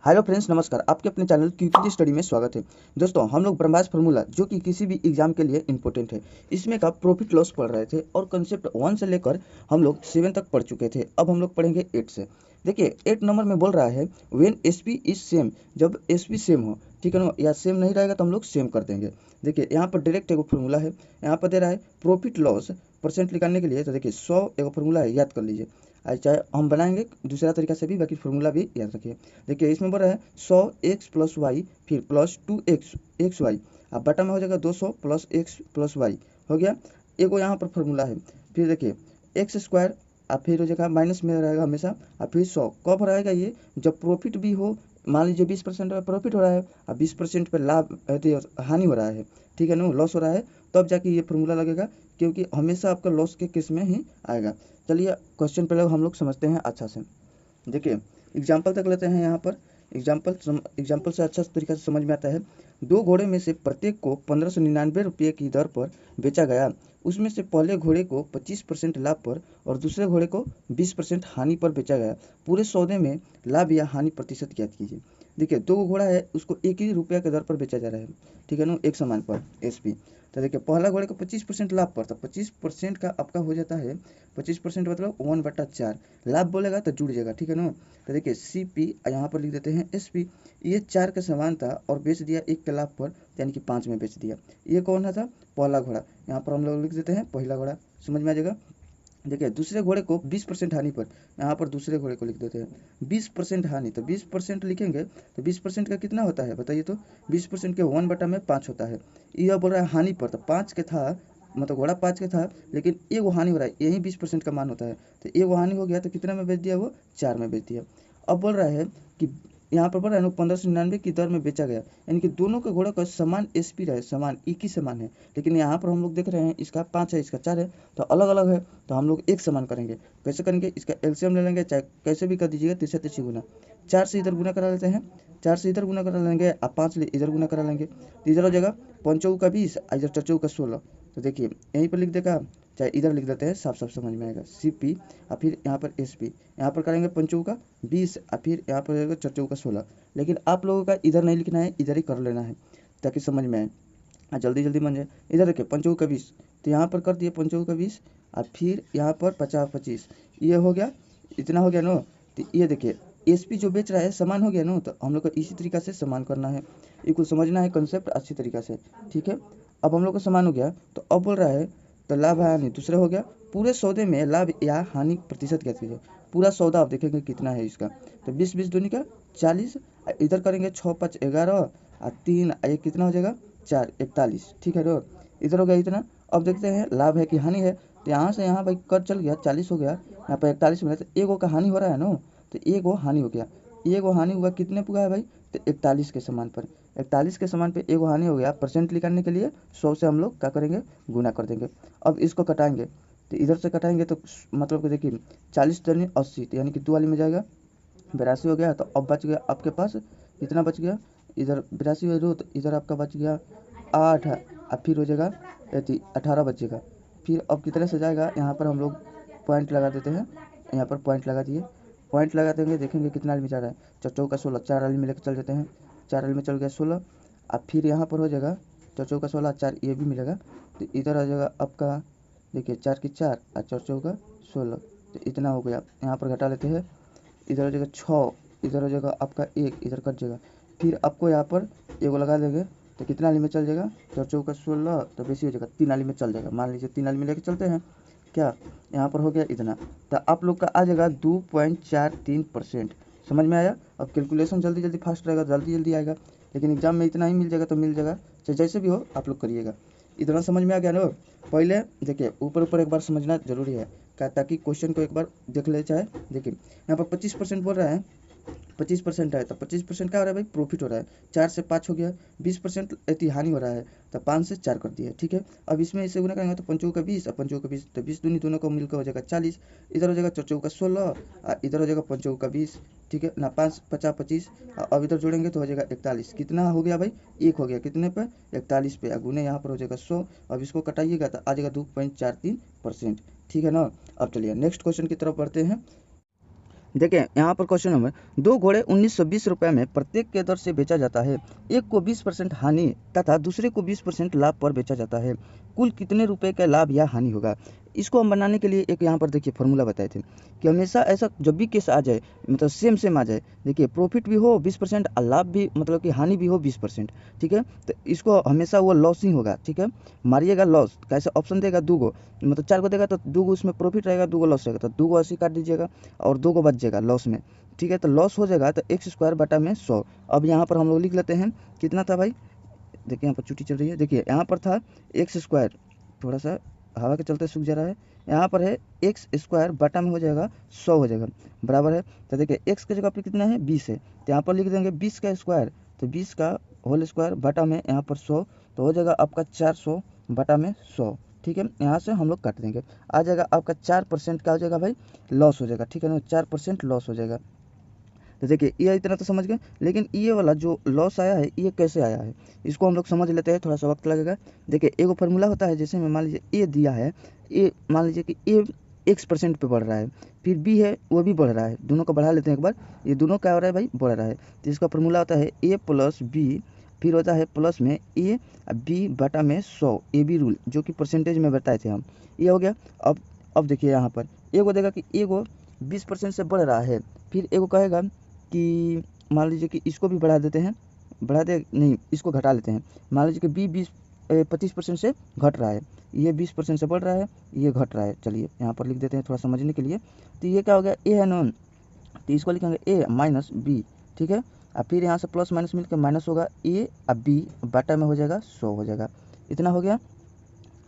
Hello friends, नमस्कार। आपके अपने चैनल क्विकली स्टडी में स्वागत है। दोस्तों, हम लोग ब्रह्मास्त्र फार्मूला जो कि किसी भी एग्जाम के लिए इंपॉर्टेंट है, इसमें का प्रॉफिट लॉस पढ़ रहे थे और कंसेप्ट 1 से लेकर हम लोग 7 तक पढ़ चुके थे। अब हम लोग पढ़ेंगे 8 से। देखिए 8 नंबर में बोल रहा है व्हेन एसपी इज सेम, जब एसपी सेम हो, ठीक है ना, या सेम नहीं रहेगा तो हम लोग सेम कर देंगे। देखिए यहाँ पर डायरेक्ट एगो फॉर्मूला है, यहाँ पर दे रहा है प्रॉफिट लॉस परसेंट निकालने के लिए। तो देखिए 100 एगो फॉर्मूला है, याद कर लीजिए। चाहे हम बनाएंगे दूसरा तरीका से भी, बाकी फॉर्मूला भी याद रखिए। देखिए इसमें बोल रहा है 100x प्लस वाई फिर प्लस 2x वाई, अब बटा में हो जाएगा 200 प्लस एक्स प्लस वाई हो गया। एगो यहाँ पर फॉर्मूला है, फिर देखिए एक्स स्क्वायर, और फिर हो जाएगा माइनस में रहेगा हमेशा, और फिर 100 कब रहेगा ये, जब प्रॉफिट भी हो। मान लीजिए 20% पर प्रॉफिट हो रहा है और 20% पर लाभ हानि हो रहा है, ठीक है ना, लॉस हो रहा है, तब जाके ये फॉर्मूला लगेगा, क्योंकि हमेशा आपका लॉस के केस में ही आएगा। चलिए क्वेश्चन पहले हम लोग समझते हैं अच्छा से। देखिए एग्जाम्पल तक लेते हैं। यहाँ पर एग्जाम्पल से अच्छा तरीका से समझ में आता है। 2 घोड़े में से प्रत्येक को 1599 रुपये की दर पर बेचा गया। उसमें से पहले घोड़े को 25% लाभ पर और दूसरे घोड़े को 20% हानि पर बेचा गया। पूरे सौदे में लाभ या हानि प्रतिशत ज्ञात कीजिए। देखिए 2 घोड़ा है, उसको 1 ही रुपया के दर पर बेचा जा रहा है, ठीक है ना, एक सामान पर एसपी। तो देखिए पहला घोड़े को 25% लाभ पर, तो 25% का आपका हो जाता है 25% मतलब 1/4। लाभ बोलेगा तो जुड़ जाएगा, ठीक है ना। तो देखिए सी पी यहाँ पर लिख देते हैं एस पी। ये 4 का समान था और बेच दिया 1 के लाभ पर, यानी कि 5 में बेच दिया। ये कौन था? पहला घोड़ा। यहाँ पर हम लोग लिख देते हैं पहला घोड़ा, समझ में आ जाएगा। देखिए दूसरे घोड़े को 20% हानि पर, यहाँ पर दूसरे घोड़े को लिख देते हैं 20% हानि। तो 20% लिखेंगे तो 20% का कितना होता है बताइए तो? 20% के 1/5 होता है। यह बोल रहा है हानि पर, तो 5 के था, मतलब घोड़ा 5 का था, लेकिन एगो हानि हो रहा है, यही 20% का मान होता है। तो एगो हानि हो गया तो कितना में बेच दिया? वो 4 में बेच दिया। अब बोल रहा है कि यहाँ पर बोल रहा है 1599 की दर में बेचा गया, यानी कि दोनों के घोड़ों का समान एसपी रहे, समान एक ही समान है। लेकिन यहाँ पर हम लोग देख रहे हैं इसका 5 है, इसका 4 है, तो अलग अलग है। तो हम लोग एक समान करेंगे। कैसे करेंगे? इसका एलसीएम ले लेंगे, चाहे कैसे भी कर दीजिएगा, तीसरे तीसरी गुना। 4 से इधर गुना करा लेते हैं, 4 से इधर गुना करा लेंगे और 5 से इधर गुना करा लेंगे, तो इधर हो जाएगा 5 का 20 और इधर 4 का 16। तो देखिए यहीं पर लिख देगा, चाहे इधर लिख देते हैं, साफ साफ समझ में आएगा। सी पी और फिर यहाँ पर एस पी, यहाँ पर करेंगे 5 का 20 और फिर यहाँ पर रहेगा 4 का 16। लेकिन आप लोगों का इधर नहीं लिखना है, इधर ही कर लेना है ताकि समझ में आए, जल्दी जल्दी बन जाए। इधर देखिए 5 का 20, तो यहाँ पर कर दिए 5 का 20 और फिर यहाँ पर 50-25, ये हो गया, इतना हो गया ना। तो ये देखिए एसपी जो बेच रहा है समान हो गया ना, तो हम लोग को इसी तरीका से समान करना है, ये कुछ समझना है कंसेप्ट अच्छी तरीका से, ठीक है। अब हम लोग का समान हो गया, तो अब बोल रहा है तो लाभ हानि दूसरा हो गया। पूरे सौदे में लाभ या हानि प्रतिशत क्या कीजिए। पूरा सौदा आप देखेंगे कितना है इसका, तो 20-20 दूनी का 40, इधर करेंगे 6-5 11 और 3 ये कितना हो जाएगा 4 41, ठीक है। और इधर हो गया इतना। अब देखते हैं लाभ है कि हानि है, तो यहाँ से यहाँ भाई कर चल गया 40 हो गया, यहाँ पर 41 मिला, तो एगो का हानि हो रहा है ना, तो एगो हानि हो गया। एगो हानि हुआ कितने पुगा है भाई? तो 41 के समान पर, 41 के समान पे एगो हानि हो गया। परसेंट निकालने के लिए 100 से हम लोग क्या करेंगे? गुना कर देंगे। अब इसको कटाएंगे, तो इधर से कटाएंगे तो मतलब कि देखिए 40 दूनी 80, तो यानी कि 2 वाली में जाएगा 82 हो गया। तो अब बच गया आपके पास कितना बच गया? इधर 82 है रो, तो इधर आपका बच गया 8, और फिर हो जाएगा 18 बचेगा। फिर अब कितने से जाएगा? यहाँ पर हम लोग पॉइंट लगा देते हैं, यहाँ पर पॉइंट लगा दिए। पॉइंट लगा देंगे, देखेंगे कितना आदमी जा रहा है। 4 का 16, 4 आदमी लेकर चल जाते हैं, 4 आदमी चल गया 16। अब फिर यहाँ पर हो जाएगा 4 का 16, 4 ये भी मिलेगा, तो इधर आ जाएगा आपका, देखिए 4 की 4 और 4 का 16, तो इतना हो गया। यहाँ पर घटा लेते हैं, इधर हो जाएगा 6, इधर हो जाएगा आपका 1, इधर कट जाएगा। फिर आपको यहाँ पर एगो लगा देंगे, तो कितना आली में चल जाएगा? 4 का 16, तो बेसी हो जाएगा 3 आली में चल जाएगा। मान लीजिए 3 आली में लेके चलते हैं क्या, यहाँ पर हो गया इतना, तो आप लोग का आ जाएगा 2.43%। समझ में आया? अब कैलकुलेशन जल्दी जल्दी फास्ट रहेगा, जल्दी जल्दी आएगा, लेकिन एग्जाम में इतना ही मिल जाएगा तो मिल जाएगा, चाहे जैसे भी हो आप लोग करिएगा। इतना समझ में आ गया ना? पहले देखिए ऊपर ऊपर एक बार समझना जरूरी है, ताकि क्वेश्चन को एक बार देख ले। चाहे देखिए यहाँ पर 25% बोल रहा है, 25% है, तो 25% क्या हो रहा है भाई? प्रॉफिट हो रहा है। 4 से 5 हो गया, 20% हानि हो रहा है, तो 5 से 4 कर दिया, ठीक है। अब इसमें इसे गुना करेंगे तो 5 का 20 और 5 का 20, तो 20 दूनी दोनों को मिलकर हो जाएगा 40। इधर हो जाएगा 4 का 16 और इधर हो जाएगा 5 का 20, ठीक है ना। 5 50 25, अब इधर जोड़ेंगे तो हो जाएगा 41। कितना हो गया भाई? 1 हो गया, कितने पे? 41 पे। गुने यहाँ पर हो जाएगा 100। अब इसको कटाइएगा तो आ जाएगा 2.43%, ठीक है ना। अब चलिए नेक्स्ट क्वेश्चन की तरफ बढ़ते हैं। देखिए यहाँ पर क्वेश्चन नंबर 2 घोड़े 1920 रुपये में प्रत्येक के दर से बेचा जाता है। एक को 20% हानि तथा दूसरे को 20% लाभ पर बेचा जाता है। कुल कितने रुपए का लाभ या हानि होगा? इसको हम बनाने के लिए एक यहाँ पर देखिए फॉर्मूला बताए थे कि हमेशा ऐसा जब भी केस आ जाए, मतलब सेम आ जाए, देखिए प्रॉफिट भी हो 20% और लाभ भी, मतलब कि हानि भी हो 20%, ठीक है, तो इसको हमेशा वो लॉस ही होगा, ठीक है। मारिएगा लॉस, कैसे ऑप्शन देगा 2 गो, मतलब 4 को देगा तो 2 गो उसमें प्रॉफिट रहेगा, 2 गो लॉस रहेगा, तो 2 गो ऐसे काट दीजिएगा और 2 को बच जाएगा लॉस में, ठीक है। तो लॉस हो जाएगा तो एक्स स्क्वायर बटा में 100। अब यहाँ पर हम लोग लिख लेते हैं कितना था भाई, देखिए यहाँ पर छुट्टी चल रही है, देखिए यहाँ पर था एक्स स्क्वायर, थोड़ा सा हवा के चलते सूख जा रहा है, यहाँ पर है एक्स स्क्वायर बटा में हो जाएगा 100 हो जाएगा, बराबर है। तो देखिए एक्स की जगह पर कितना है 20 है, तो यहाँ पर लिख देंगे 20 का स्क्वायर, तो 20 का होल स्क्वायर बटा में यहाँ पर 100, तो हो जाएगा आपका 400 बटा में 100, ठीक है। यहाँ से हम लोग काट देंगे, आ जाएगा आपका 4% का हो जाएगा भाई लॉस हो जाएगा, ठीक है ना, 4% लॉस हो जाएगा। तो देखिए ये इतना तो समझ गए, लेकिन ये वाला जो लॉस आया है ये कैसे आया है इसको हम लोग समझ लेते हैं, थोड़ा सा वक्त लगेगा। देखिए एगो फार्मूला होता है, जैसे में मान लीजिए ए दिया है, ए मान लीजिए कि ए x% पे बढ़ रहा है, फिर बी है वो भी बढ़ रहा है, दोनों को बढ़ा लेते हैं एक बार, ये दोनों क्या हो रहा है भाई बढ़ रहा है, तो इसका फार्मूला होता है ए प्लस बी, फिर होता है प्लस में ए बी बटा में 100, ए बी रूल जो कि परसेंटेज में बताए थे हम, ये हो गया। अब देखिए यहाँ पर एगो देगा कि एगो 20% से बढ़ रहा है, फिर एगो कहेगा कि मान लीजिए कि इसको भी बढ़ा देते हैं, बढ़ा दे नहीं इसको घटा लेते हैं, मान लीजिए कि बी 25% से घट रहा है, ये 20% से बढ़ रहा है, ये घट रहा है, चलिए यहाँ पर लिख देते हैं थोड़ा समझने के लिए। तो ये क्या हो गया ए है नॉन, तो इसको लिखेंगे ए माइनस बी, ठीक है, और फिर यहाँ से प्लस माइनस मिलकर माइनस होगा ए अब बी बटा में हो जाएगा 100 हो जाएगा, इतना हो गया।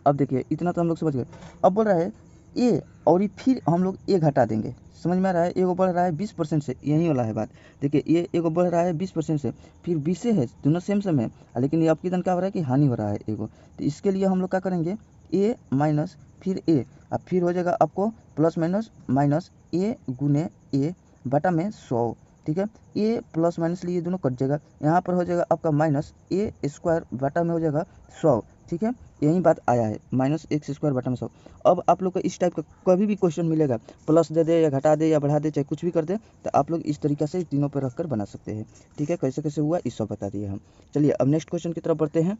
अब देखिए इतना तो हम लोग समझ गए, अब बोल रहा है ए और ये फिर हम लोग ए घटा देंगे, समझ में आ रहा है, एगो बढ़ रहा है 20% से, यही वाला है बात। देखिए ये एगो बढ़ रहा है 20% से, फिर 20 से है, दोनों सेम है, लेकिन ये आपकी क्या हो रहा है कि हानि हो रहा है एगो, तो इसके लिए हम लोग क्या करेंगे ए माइनस फिर ए, अब फिर हो जाएगा आपको प्लस माइनस माइनस ए गुने ए बटा में 100, ठीक है। ए प्लस माइनस लिए दोनों कट जाएगा, यहाँ पर हो जाएगा आपका माइनस ए स्क्वायर बटा में हो जाएगा 100, ठीक है, यही बात आया है माइनस एक्स स्क्वायर बटा में 100। अब आप लोग को इस टाइप का कभी भी क्वेश्चन मिलेगा, प्लस दे दे या घटा दे या बढ़ा दे चाहे कुछ भी कर दे, तो आप लोग इस तरीके से तीनों पर रखकर बना सकते हैं, ठीक है। कैसे कैसे हुआ इस सब बता दिए हम। चलिए अब नेक्स्ट क्वेश्चन की तरफ बढ़ते हैं।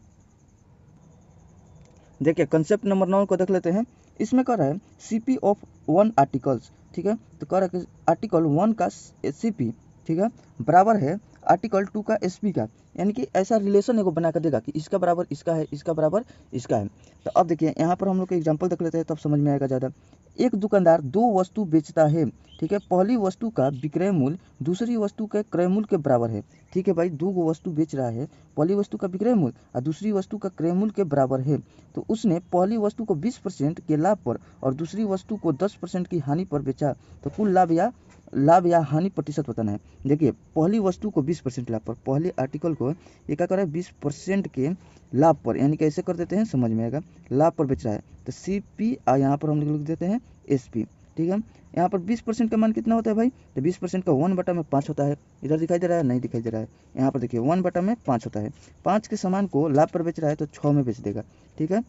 देखिए कंसेप्ट नंबर 9 को देख लेते हैं। इसमें कह रहा है सीपी ऑफ 1 आर्टिकल्स, ठीक है, तो कह रहा है कि आर्टिकल 1 का सीपी, ठीक है, बराबर है आर्टिकल 2 का एसपी का, यानी कि ऐसा रिलेशन एगो बना कर देगा कि इसका बराबर इसका है, इसका बराबर इसका है। तो अब देखिए यहाँ पर हम लोग एग्जांपल देख लेते हैं तब समझ में आएगा ज़्यादा। एक दुकानदार 2 वस्तु बेचता है, ठीक है, पहली वस्तु का विक्रय मूल्य दूसरी वस्तु के क्रय मूल्य के बराबर है, ठीक है भाई, 2 वस्तु बेच रहा है, पहली वस्तु का विक्रय मूल्य और दूसरी वस्तु का क्रय मूल्य के बराबर है, तो उसने पहली वस्तु को 20% के लाभ पर और दूसरी वस्तु को 10% की हानि पर बेचा, तो कुल लाभ या हानि प्रतिशत बताना है। देखिए पहली वस्तु को 20% लाभ पर, पहले आर्टिकल को ये क्या कर रहा है 20% के लाभ पर, यानी कि ऐसे कर देते हैं समझ में आएगा, लाभ पर बेच रहा है, तो सी पी और यहाँ पर हम लोग लिख देते हैं एस पी, ठीक है। यहाँ पर 20% का मान कितना होता है भाई, तो 20% का 1 बटा में 5 होता है, इधर दिखाई दे रहा है नहीं दिखाई दे रहा है, यहाँ पर देखिए 1 बटा में 5 होता है, 5 के सामान को लाभ पर बेच रहा है तो 6 में बेच देगा, ठीक है।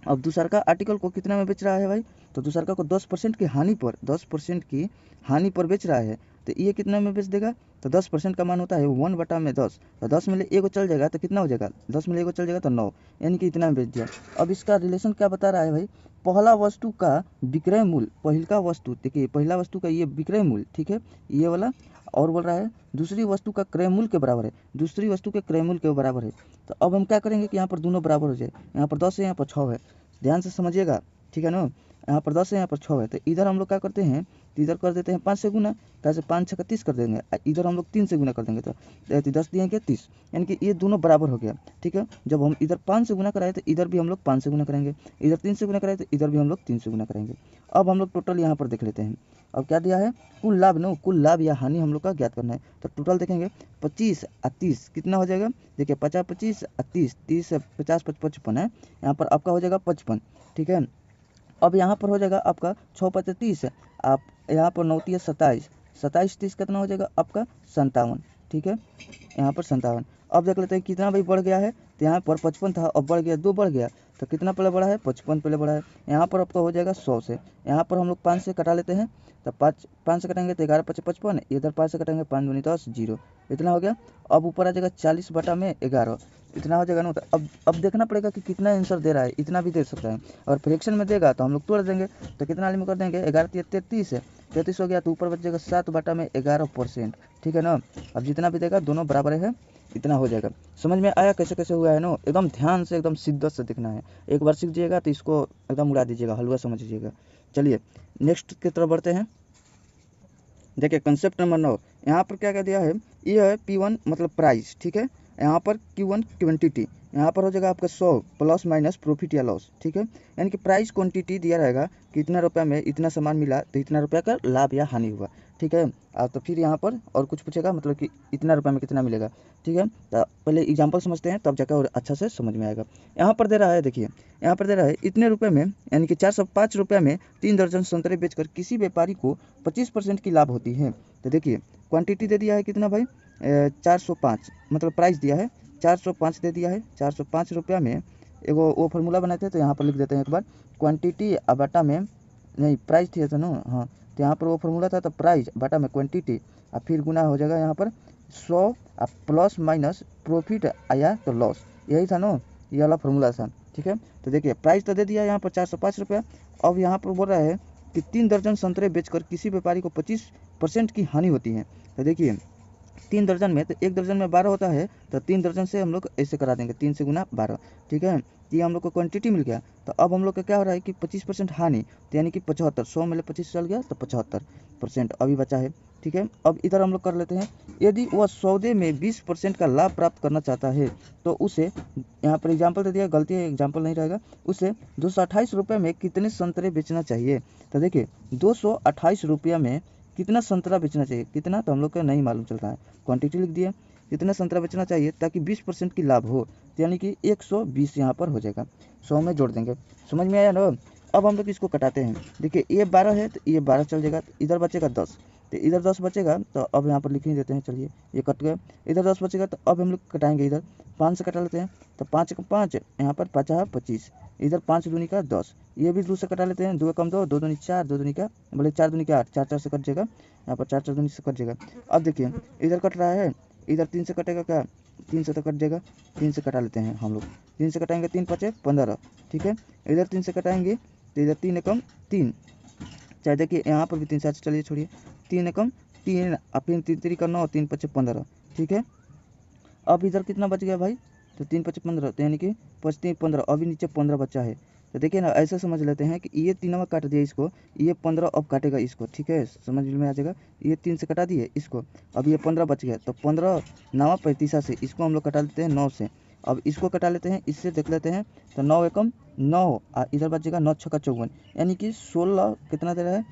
अब दूसरका आर्टिकल को कितना में बेच रहा है भाई, तो दूसरका को 10% की हानि पर, 10% की हानि पर बेच रहा है, तो ये कितना में बेच देगा, तो 10% का मान होता है 1 बटा में 10, तो 10 में ले एगो चल जाएगा तो कितना हो जाएगा, 10 में ले एगो चल जाएगा तो 9, यानी कि इतना में बेच दिया। अब इसका रिलेशन क्या बता रहा है भाई, पहला वस्तु का विक्रय मूल्य, पहिलका वस्तु, देखिए पहला वस्तु का ये विक्रय मूल्य, ठीक है, ये वाला, और बोल रहा है दूसरी वस्तु का क्रय मूल्य के बराबर है, दूसरी वस्तु के क्रय मूल्य के बराबर है। तो अब हम क्या करेंगे कि यहाँ पर दोनों बराबर हो जाए, यहाँ पर 10 है यहाँ पर 6 है, ध्यान से समझिएगा, ठीक है ना, यहाँ पर 10 है यहाँ पर 6 है, तो इधर हम लोग क्या करते हैं, तो इधर कर देते हैं 5 से गुना, तो ऐसे 5 6 30 कर देंगे, इधर हम लोग 3 से गुना कर देंगे, तो 10 दिए क्या 30, यानी कि ये दोनों बराबर हो गया, ठीक है। जब हम इधर 5 से गुना कराए तो इधर भी हम लोग 5 से गुना करेंगे, इधर 3 से गुना कराए तो इधर भी हम लोग 3 से गुना करेंगे। अब हम लोग टोटल यहाँ पर देख लेते हैं, अब क्या दिया है, कुल लाभ नो, कुल लाभ या हानि हम लोग का ज्ञात करना है, तो टोटल देखेंगे 25 और 30 कितना हो जाएगा, देखिए 50 25 और 30, 30 से 50 55 है, यहाँ पर आपका हो जाएगा 55, ठीक है। अब यहाँ पर हो जाएगा आपका 6 5 30, आप यहाँ पर 9 3 27, 27 30 कितना हो जाएगा आपका 57, ठीक है, यहाँ पर 57। अब देख लेते हैं कितना भाई बढ़ गया है, तो यहाँ पर 55 था अब बढ़ गया 2 बढ़ गया, तो कितना पहले बढ़ा है, 55 पहले बढ़ा है। यहाँ पर आपका हो जाएगा 100 से, यहाँ पर हम लोग 5 से कटा लेते हैं, तो 5 से कटेंगे तो 11 5 55, इधर 5 से कटेंगे 5 दूनी 10 0, इतना हो गया। अब ऊपर आ जाएगा 40 बटा में 11, इतना हो जाएगा ना। तो अब देखना पड़ेगा कि कितना आंसर दे रहा है, इतना भी दे सकता है। अगर फ्रैक्शन में देगा तो हम लोग तोड़ देंगे, तो कितना वाले में कर देंगे, 11 33 है, 33 हो गया, तो ऊपर बच जाएगा 7 बटा में 11%, ठीक है ना। अब जितना भी देगा दोनों बराबर है, इतना हो जाएगा। समझ में आया कैसे कैसे हुआ है ना, एकदम ध्यान से एकदम शिद्दत से देखना है। एक बार सीख जाइएगा तो इसको एकदम उड़ा दीजिएगा, हलवा समझ लीजिएगा। चलिए नेक्स्ट की तरफ बढ़ते हैं। देखिए कंसेप्ट नंबर 9, यहाँ पर क्या क्या दिया है, ये है P1 मतलब प्राइस, ठीक है। यहाँ पर Q1 क्वांटिटी, यहाँ पर हो जाएगा आपका 100 प्लस माइनस प्रॉफिट या लॉस, ठीक है। यानी कि प्राइस क्वांटिटी दिया रहेगा कि इतना रुपया में इतना सामान मिला तो इतना रुपया का लाभ या हानि हुआ, ठीक है। तो फिर यहाँ पर और कुछ पूछेगा, मतलब कि इतना रुपया में कितना मिलेगा, ठीक है। तो पहले एग्जाम्पल समझते हैं, तब जाकर और अच्छा से समझ में आएगा। यहाँ पर दे रहा है, देखिए यहाँ पर दे रहा है इतने रुपये में, यानी कि 405 रुपये में 3 दर्जन संतरे बेचकर किसी व्यापारी को 25% की लाभ होती है। तो देखिए क्वांटिटी दे दिया है कितना भाई, 405, मतलब प्राइस दिया है 405 दे दिया है। 405 रुपया में एगो वो फार्मूला बनाए थे, तो यहाँ पर लिख देते हैं एक बार, क्वांटिटी बटा में, नहीं प्राइस थी तो ना, हाँ, तो यहाँ पर वो फार्मूला था, तो प्राइस बटा में क्वांटिटी, और फिर गुना हो जाएगा यहाँ पर 100 प्लस माइनस प्रॉफिट आया तो लॉस, यही था ना, ये वाला फार्मूला था, ठीक है। तो देखिए प्राइस तो दे दिया यहाँ पर 405 रुपया। अब यहाँ पर बोल रहा है कि 3 दर्जन संतरे बेचकर किसी व्यापारी को 25% की हानि होती है। तो देखिए 3 दर्जन में, तो 1 दर्जन में 12 होता है, तो 3 दर्जन से हम लोग ऐसे करा देंगे, 3 से गुना 12, ठीक है। ये हम लोग को क्वांटिटी मिल गया। तो अब हम लोग का क्या हो रहा है कि 25% हानि, तो यानी कि 75, 100 में 25 चल गया तो 75% अभी बचा है, ठीक है। अब इधर हम लोग कर लेते हैं, यदि वह सौदे में 20% का लाभ प्राप्त करना चाहता है तो उसे, यहाँ पर एग्जाम्पल दे दिया, गलती है एग्जाम्पल नहीं रहेगा, उसे 228 रुपये में कितने संतरे बेचना चाहिए। तो देखिए 228 रुपया में कितना संतरा बेचना चाहिए, कितना तो हम लोग को नहीं मालूम चल रहा है, क्वांटिटी लिख दिए, कितना संतरा बेचना चाहिए ताकि 20% की लाभ हो, तो यानी कि 120 यहाँ पर हो जाएगा, 100 में जोड़ देंगे। समझ में आया ना। अब हम लोग इसको कटाते हैं, देखिए ये 12 है तो ये 12 चल जाएगा, तो इधर बचेगा 10, तो इधर 10 बचेगा, तो अब यहाँ पर लिख ही देते हैं, चलिए ये कट गया। इधर 10 बचेगा, तो अब हम लोग कटाएंगे, इधर 5 से कटा लेते हैं, तो 5 का 5, यहाँ पर 5 25, इधर 5 दूनी का 10, ये भी 2 से कटा लेते हैं, 2 कम 2, 2 दूनी 4, 2 दूनी का बोले 4 दूनी का 8, 4 4 से कट जाएगा, यहाँ पर 4 4 दूनी से कट जाएगा। अब देखिए इधर कट रहा है, इधर 3 से कटेगा क्या, 3 से तो कट जाएगा, 3 से कटा लेते हैं हम लोग, 3 से कटाएंगे 3 5 15, ठीक है। इधर 3 से कटाएंगे तो इधर 3 एकम 3, चाहे देखिए यहाँ पर भी 3 से, चलिए छोड़िए, 3 एकम 3, और फिर 3 3 का 9, 3 5 15, ठीक है। अब इधर कितना बच गया भाई, तो 3 5 15, तो यानी कि 5 3 15, अभी नीचे 15 बचा है। तो देखिए ना ऐसे समझ लेते हैं कि ये 3 काट दिया इसको, ये 15 अब काटेगा इसको, ठीक है, समझ में आ जाएगा। ये 3 से कटा दिए इसको, अब ये 15 बच गया, तो 15 9 35 से इसको हम लोग कटा लेते हैं 9 से। अब इसको कटा लेते हैं, इससे देख लेते हैं, तो 9 एकम 9, इधर बच जाएगा 9 छक्का 54, यानी कि 16 कितना दे रहा है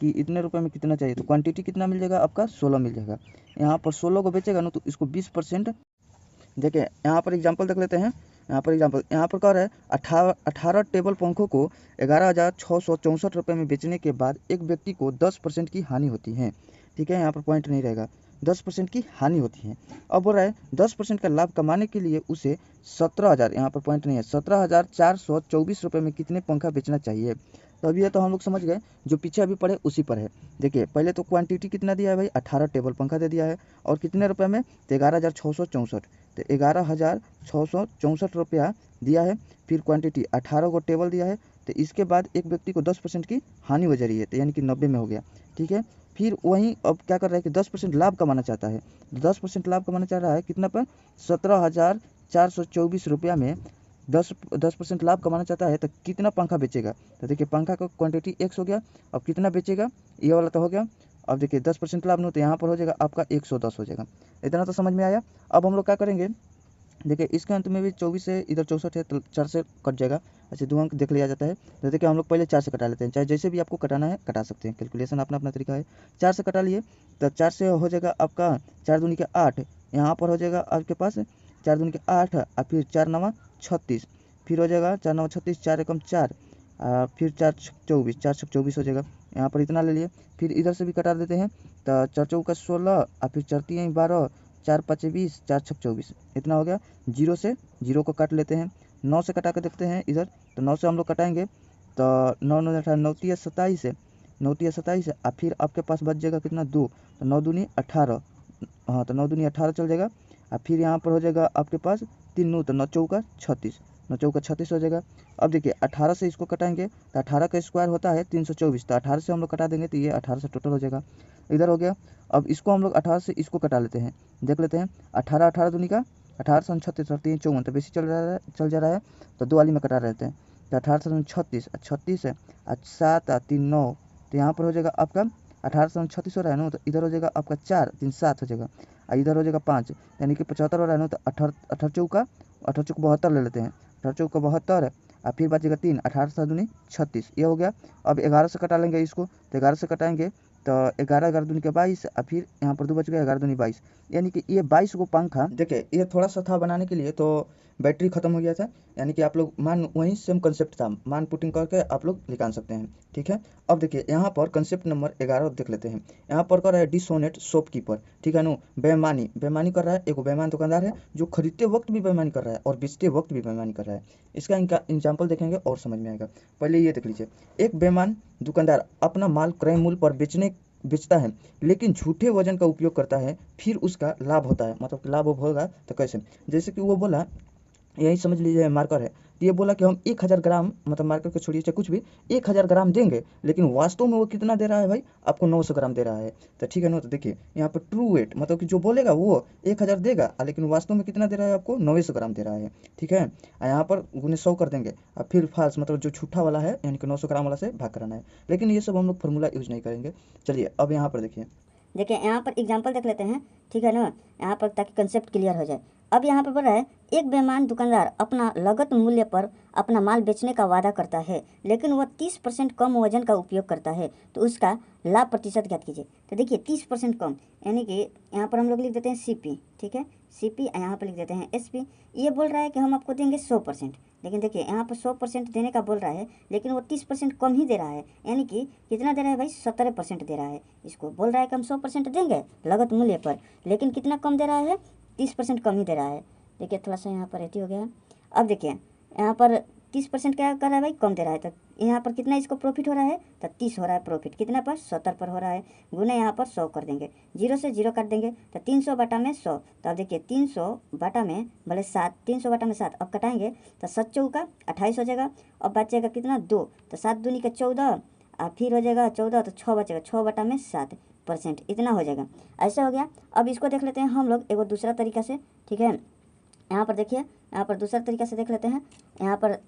कि इतने रुपए में कितना चाहिए, तो क्वांटिटी कितना मिल जाएगा आपका, 16 मिल जाएगा। यहाँ पर 16 को बेचेगा ना, तो इसको 20%, देखिए यहाँ पर एग्जांपल देख लेते हैं। यहाँ पर एग्जांपल, यहाँ पर कह रहा है 18 टेबल पंखों को 11,664 रुपये में बेचने के बाद एक व्यक्ति को 10% की हानि होती है, ठीक है। यहाँ पर पॉइंट नहीं रहेगा, 10% की हानि होती है। अब बोल रहा है 10% का लाभ कमाने के लिए उसे 17,000, यहाँ पर पॉइंट नहीं है, 17,424 रुपये में कितने पंखा बेचना चाहिए। तो अभी ये तो हम लोग समझ गए, जो पीछे अभी पढ़े उसी पर है। देखिए पहले तो क्वांटिटी कितना दिया है भाई, 18 टेबल पंखा दे दिया है, और कितने रुपए में, तो 11,664, तो 11,664 रुपया दिया है। फिर क्वांटिटी 18 को टेबल दिया है, तो इसके बाद एक व्यक्ति को 10% की हानि हो जा रही है, तो यानी कि 90 में हो गया, ठीक है। फिर वहीं अब क्या कर रहा है कि 10% लाभ कमाना चाहता है, 10% लाभ कमाना चाह रहा है कितना पर, 17,424 रुपया में 10% लाभ कमाना चाहता है, तो कितना पंखा बेचेगा। तो देखिए पंखा का क्वांटिटी 100 हो गया, अब कितना बेचेगा, ये वाला तो हो गया। अब देखिए 10% लाभ नहीं, तो यहाँ पर हो जाएगा आपका 110 हो जाएगा। इतना तो समझ में आया। अब हम लोग क्या करेंगे, देखिए इसके अंत में भी 24 है, इधर 64 है, तो 4 से कट जाएगा, अच्छा 2 अंक देख लिया जाता है। तो देखिए हम लोग पहले 4 से कटा लेते हैं, चाहे जैसे भी आपको कटाना है कटा सकते हैं, कैलकुलेशन अपना अपना तरीका है। 4 से कटा लिए, तो 4 से हो जाएगा आपका 4 दूनी के 8, यहाँ पर हो जाएगा आपके पास 4 दूनी के 8, और फिर 4 9 36, फिर हो जाएगा 4 9 36, 4 एकम 4, फिर 4 छक 24, 4 छक 24 हो जाएगा, यहाँ पर इतना ले लिए। फिर इधर से भी कटा देते हैं, तो 4 चौका 16, और फिर 4 3 12, 4 5 20, 4 छक 24, इतना हो गया। जीरो से जीरो को काट लेते हैं, 9 से कटा के देखते हैं इधर, तो 9 से हम लोग कटाएंगे तो 9 9 18 9 3 27 है, 9 3 27 है। और फिर आपके पास बच जाएगा कितना 2, तो 9 दूनी 18, हाँ तो 9 दूनी 18 चल जाएगा। और फिर यहाँ पर हो जाएगा आपके पास 3 9, तो 9 चौका 36, 9 चौका 36 हो जाएगा। अब देखिए 18 से इसको कटाएंगे तो 18 का स्क्वायर होता है 324, तो 18 से हम लोग कटा देंगे तो ये 18 से टोटल हो जाएगा, इधर हो गया। अब इसको हम लोग 18 से इसको कटा लेते हैं, देख लेते हैं 18 18 दूनी का 18 से 36 और 3 54, तो बेसी चल जा रहा है, तो 2 वाली में कटा रहते हैं। तो 18 से 36 36 है, 7 3 9, तो यहाँ पर हो जाएगा आपका 18 से 36 हो रहा है ना, तो इधर हो जाएगा आपका 4 3 7 हो जाएगा, और इधर हो जाएगा 5, यानी कि 75 हो रहा है ना, तो 18 चौका 72 ले लेते हैं, 18 चौका 72 है। और फिर बचेगा 3, 18 7 दूनी 36, ये हो गया। अब 11 से कटा लेंगे इसको, तो 11 से कटाएंगे तो 11 11 दूनी के 22, और फिर यहाँ पर 2 बच गया, 11 दूनी 22, यानी कि ये 22 को पंखा। देखिए ये थोड़ा सा था बनाने के लिए, तो बैटरी खत्म हो गया था, यानी कि आप लोग मान वहीं सेम कंसेप्ट था, मान पुटिंग करके आप लोग निकाल सकते हैं, ठीक है। अब देखिए यहाँ पर कंसेप्ट नंबर 11 देख लेते हैं। यहाँ पर कर रहा है डिसोनेट शॉपकीपर, ठीक है नो, बेईमानी कर रहा है, एक बेईमान दुकानदार है जो खरीदते वक्त भी बेईमानी कर रहा है और बेचते वक्त भी बेईमानी कर रहा है। इसका इनका एग्जाम्पल देखेंगे और समझ में आएगा। पहले ये देख लीजिए, एक बेईमान दुकानदार अपना माल क्रय मूल्य पर बेचता है, लेकिन झूठे वजन का उपयोग करता है, फिर उसका लाभ होता है, मतलब लाभ होगा तो कैसे, जैसे कि वो बोला, यही समझ लीजिए मार्कर है, तो ये बोला कि हम 1000 ग्राम, मतलब मार्कर को छोड़िए चाहे कुछ भी, 1000 ग्राम देंगे, लेकिन वास्तव में वो कितना दे रहा है भाई, आपको 900 ग्राम दे रहा है। तो ठीक है ना, तो देखिए यहाँ पर ट्रू वेट, मतलब कि जो बोलेगा वो 1000 देगा, लेकिन वास्तव में कितना दे रहा है, आपको 900 ग्राम दे रहा है, ठीक है। यहाँ पर गुने 100 कर देंगे, और फिर फाल्स, मतलब जो झूठा वाला है, यानी कि 900 ग्राम वाला से भाग कराना है, लेकिन ये सब हम लोग फॉर्मूला यूज नहीं करेंगे। चलिए अब यहाँ पर देखिए यहाँ पर एग्जाम्पल देख लेते हैं, ठीक है ना, यहाँ पर ताकि कंसेप्ट क्लियर हो जाए। अब यहाँ पर बोल रहा है एक बेईमान दुकानदार अपना लागत मूल्य पर अपना माल बेचने का वादा करता है, लेकिन वह 30% कम वजन का उपयोग करता है, तो उसका लाभ प्रतिशत ज्ञात कीजिए। तो देखिए 30% कम, यानी कि यहाँ पर हम लोग लिख देते हैं CP, ठीक है, CP, यहाँ पर लिख देते हैं SP। ये बोल रहा है कि हम आपको देंगे 100%, लेकिन देखिए यहाँ पर 100% देने का बोल रहा है, लेकिन वो 30% कम ही दे रहा है, यानी कि कितना दे रहा है भाई, 17% दे रहा है। इसको बोल रहा है कि हम 100% देंगे लागत मूल्य पर, लेकिन कितना कम दे रहा है, 30% कम ही दे रहा है। देखिए थोड़ा सा यहाँ पर रेटी हो गया। अब देखिए यहाँ पर 30% क्या कर रहा है भाई, कम दे रहा है, तो यहाँ पर कितना इसको प्रॉफिट हो रहा है, तो 30 हो रहा है प्रॉफिट, कितना पर 70 पर हो रहा है, गुना यहाँ पर 100 कर देंगे, 0 से 0 काट देंगे, तो 300 बटा में 100, तो अब देखिए 300 बटा में भले 7, 300 बटा में 7, अब कटाएंगे तो 7 चौका 28 हो जाएगा। अब बचेगा कितना 2, तो 7 दूनी का 14, और फिर हो जाएगा 14, तो 6 बचेगा, 6 बटा में 7%, इतना हो जाएगा। ऐसा हो गया। अब इसको देख लेते हैं हम लोग एक दूसरा तरीका से, ठीक है। यहाँ पर देखिए, यहाँ पर दूसरा तरीका से देख लेते हैं। यहाँ पर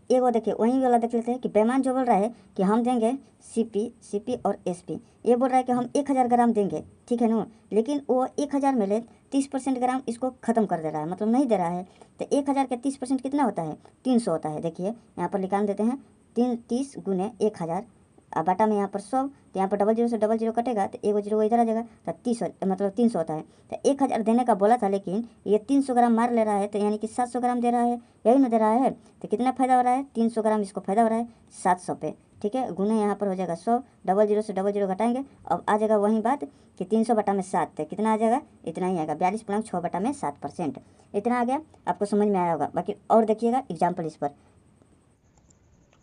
एक वो देखिए वही वाला देख लेते हैं कि बेईमान जो बोल रहा है कि हम देंगे CP और SP, ये बोल रहा है कि हम 1000 ग्राम देंगे, ठीक है ना, लेकिन वो 1000 में ले 30% ग्राम इसको ख़त्म कर दे रहा है, मतलब नहीं दे रहा है। तो 1000 के 30% कितना होता है, 300 होता है। देखिए यहाँ पर निकाल देते हैं, 30 गुने 1000, अब बाटा में यहाँ पर 100, तो यहाँ पर डबल जीरो से डबल जीरो कटेगा, तो एक जीरो इधर आ जाएगा, तो 30 मतलब 300 होता है। तो 1000 देने का बोला था, लेकिन ये 300 ग्राम मार ले रहा है, तो यानी कि 700 ग्राम दे रहा है, यही ना दे रहा है। तो कितना फ़ायदा हो रहा है, 300 ग्राम इसको फ़ायदा हो रहा है 700 पे, ठीक है। गुने यहाँ पर हो जाएगा 100, डबल जीरो से डबल जीरो घटाएंगे, अब आ जाएगा वही बात कि 300 बटा में 7, तो कितना आ जाएगा, इतना ही आएगा, 42.6 बटा में 7%, इतना आ गया। आपको समझ में आया होगा। बाकी और देखिएगा एग्जाम्पल इस पर।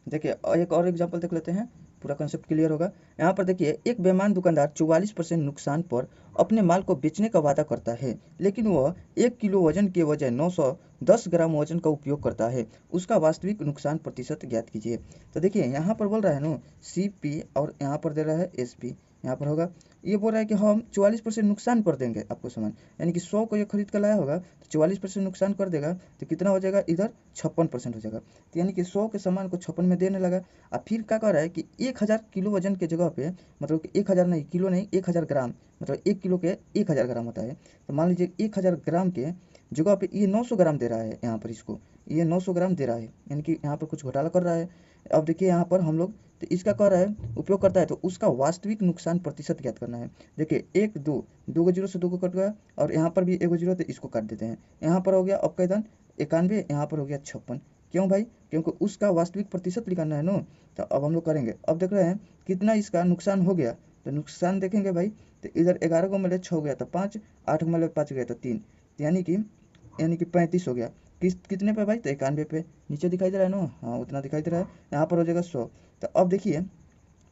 देखिए एक और एग्जांपल देख लेते हैं, पूरा कंसेप्ट क्लियर होगा। यहाँ पर देखिए एक बेईमान दुकानदार 44% नुकसान पर अपने माल को बेचने का वादा करता है, लेकिन वह 1 किलो वजन के बजाय 910 ग्राम वजन का उपयोग करता है, उसका वास्तविक नुकसान प्रतिशत ज्ञात कीजिए। तो देखिए यहाँ पर बोल रहा है ना CP, और यहाँ पर दे रहा है SP, यहाँ पर होगा, ये बोल रहा है कि हम 44% नुकसान पर देंगे आपको सामान, यानी कि 100 को ये खरीद कर लाया होगा, तो 44% नुकसान कर देगा, तो कितना हो जाएगा, इधर 56% हो जाएगा, तो यानी कि 100 के सामान को 56 में देने लगा। और फिर क्या कर रहा है कि 1000 किलो वजन के जगह पे, मतलब कि 1000 नहीं, किलो नहीं, 1000 ग्राम, मतलब 1 किलो के 1000 ग्राम होता है, तो मान लीजिए 1000 ग्राम के जगह पे ये 900 ग्राम दे रहा है, यहाँ पर इसको ये 900 ग्राम दे रहा है, यानी कि यहाँ पर कुछ घोटाला कर रहा है। अब देखिए यहाँ पर हम लोग, तो इसका कर रहा है उपयोग करता है, तो उसका वास्तविक नुकसान प्रतिशत ज्ञात करना है। देखिए 1 2, 2 को जीरो से 2 को कट गया, और यहाँ पर भी 1 जीरो, तो इसको काट देते हैं, यहाँ पर हो गया अब कैदन 91, यहाँ पर हो गया 56, क्यों भाई, क्योंकि उसका वास्तविक प्रतिशत निकालना है ना। तो अब हम लोग करेंगे, अब देख रहे हैं कितना इसका नुकसान हो गया, तो नुकसान देखेंगे भाई, तो इधर 11 को मिले 6 गया, तो 5, 8 को मिले 5 गया, तो 3, यानी कि 35 हो गया। कितने पे भाई, तो 91 पे। नीचे दिखाई दे रहा है ना, हाँ उतना दिखाई दे रहा है। यहाँ पर हो जाएगा 100। तो अब देखिए,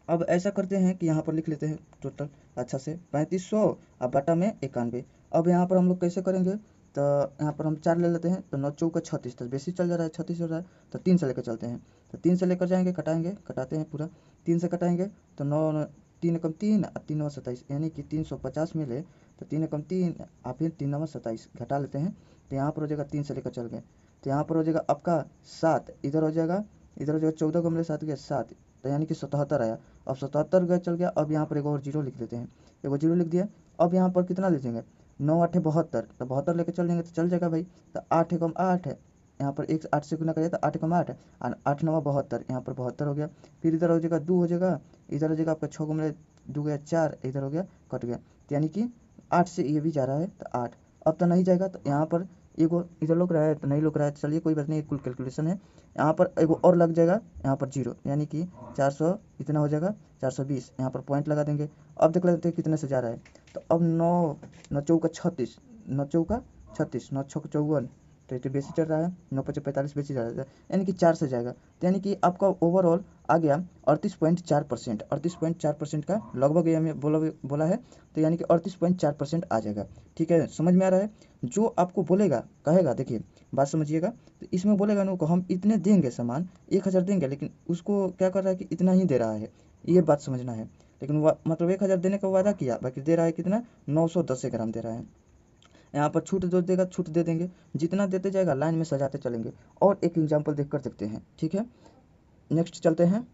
अब ऐसा करते हैं कि यहाँ पर लिख लेते हैं टोटल अच्छा से 3500 अब बटा में 91। अब यहाँ पर हम लोग कैसे करेंगे, तो यहाँ पर हम 4 ले लेते हैं, तो 9 चौका 36, तो बेसी चल जा रहा है, 36 हो रहा है, तो 3 से लेकर चलते हैं। तो 3 से लेकर जाएंगे, कटाएंगे, कटाते हैं पूरा, 3 से कटाएंगे तो 9 3 कम 3 और 3 9 27, यानी कि 350 मिले, तो 3 कम 3 और फिर 3 9 27 घटा लेते हैं। तो यहाँ पर हो जाएगा 3 से लेकर चल गए, तो यहाँ पर हो जाएगा आपका 7, इधर हो जाएगा, इधर हो जाएगा 14 को हमने 7 गया 7, तो यानी कि 77 आया। अब 77 गया चल गया। अब यहाँ पर एक और जीरो लिख देते हैं, एक जीरो लिख दिया। अब यहाँ पर कितना ले जाएंगे, 9 8 72, तो 72 लेकर चल जाएंगे तो चल जाएगा भाई। तो 8 कम 8 है, यहाँ पर 1 8 से गुना करिए तो 8 कम 8 और 8 9 72, यहाँ पर 72 हो गया। फिर इधर हो जाएगा 2 हो जाएगा, इधर हो जाएगा आपका 6 को मिले 2 गया 4, इधर हो गया कट गया, तो यानी कि 8 से ये भी जा रहा है तो 8। अब तो नहीं जाएगा, तो यहाँ पर एगो इधर लग रहा है तो नहीं लग रहा है, चलिए कोई बात नहीं, कुल कैलकुलेशन है। यहाँ पर एगो और लग जाएगा, यहाँ पर जीरो, यानी कि 400 इतना हो जाएगा 420, यहाँ पर पॉइंट लगा देंगे। अब देख लेते हैं कितने से जा रहा है। तो अब 9 9 चौका 36, 9 चौका 36, 9 छः 54, तो ये बेसी चल रहा है, 9 5 45 बेसी जा रहा है, यानी कि 4 से जाएगा। तो यानी कि आपका ओवरऑल आ गया 38.4%, 38.4% का लगभग ये हमें बोला है, तो यानी कि 38.4% आ जाएगा। ठीक है, समझ में आ रहा है। जो आपको बोलेगा कहेगा, देखिए बात समझिएगा, तो इसमें बोलेगा ना को हम इतने देंगे सामान, 1000 देंगे, लेकिन उसको क्या कर रहा है कि इतना ही दे रहा है, ये बात समझना है। लेकिन मतलब 1000 देने का वादा किया, बाकी दे रहा है कितना, 910 ग्राम दे रहा है। यहाँ पर छूट जो देगा छूट दे देंगे, जितना देते जाएगा लाइन में सजाते चलेंगे। और एक एग्जाम्पल देख कर देखते हैं, ठीक है, नेक्स्ट चलते हैं।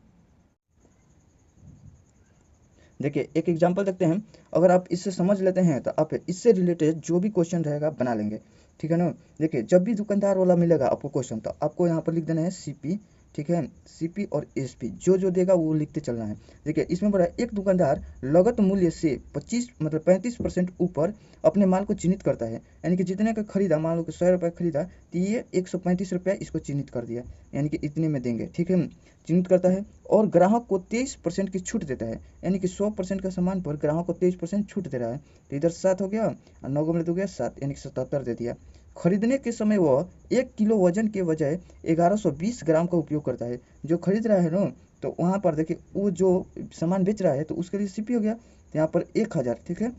देखिए एक एग्जाम्पल देखते हैं, अगर आप इससे समझ लेते हैं तो आप इससे रिलेटेड जो भी क्वेश्चन रहेगा बना लेंगे। ठीक है ना। देखिए जब भी दुकानदार वाला मिलेगा आपको क्वेश्चन, तो आपको यहाँ पर लिख देना है सीपी, ठीक है, सीपी और एसपी जो देगा वो लिखते चलना है। देखिए इसमें बोला एक दुकानदार लगत मूल्य से 35% ऊपर अपने माल को चिन्हित करता है, यानी कि जितने का खरीदा, मान लो कि 100 रुपये खरीदा, तो ये 135 रुपये इसको चिन्हित कर दिया, यानी कि इतने में देंगे। ठीक है, चिन्हित करता है और ग्राहक को 23% की छूट देता है, यानी कि 100% का सामान पर ग्राहक को 23% छूट दे रहा है। तो इधर 7 हो गया और 9 में 2 गया 7, यानी कि 77 दे दिया। खरीदने के समय वह 1 किलो वजन के बजाय 1120 ग्राम का उपयोग करता है। जो खरीद रहा है ना, तो वहाँ पर देखिए वो जो सामान बेच रहा है तो उसके लिए सीपी हो गया, तो यहाँ पर 1000, ठीक है।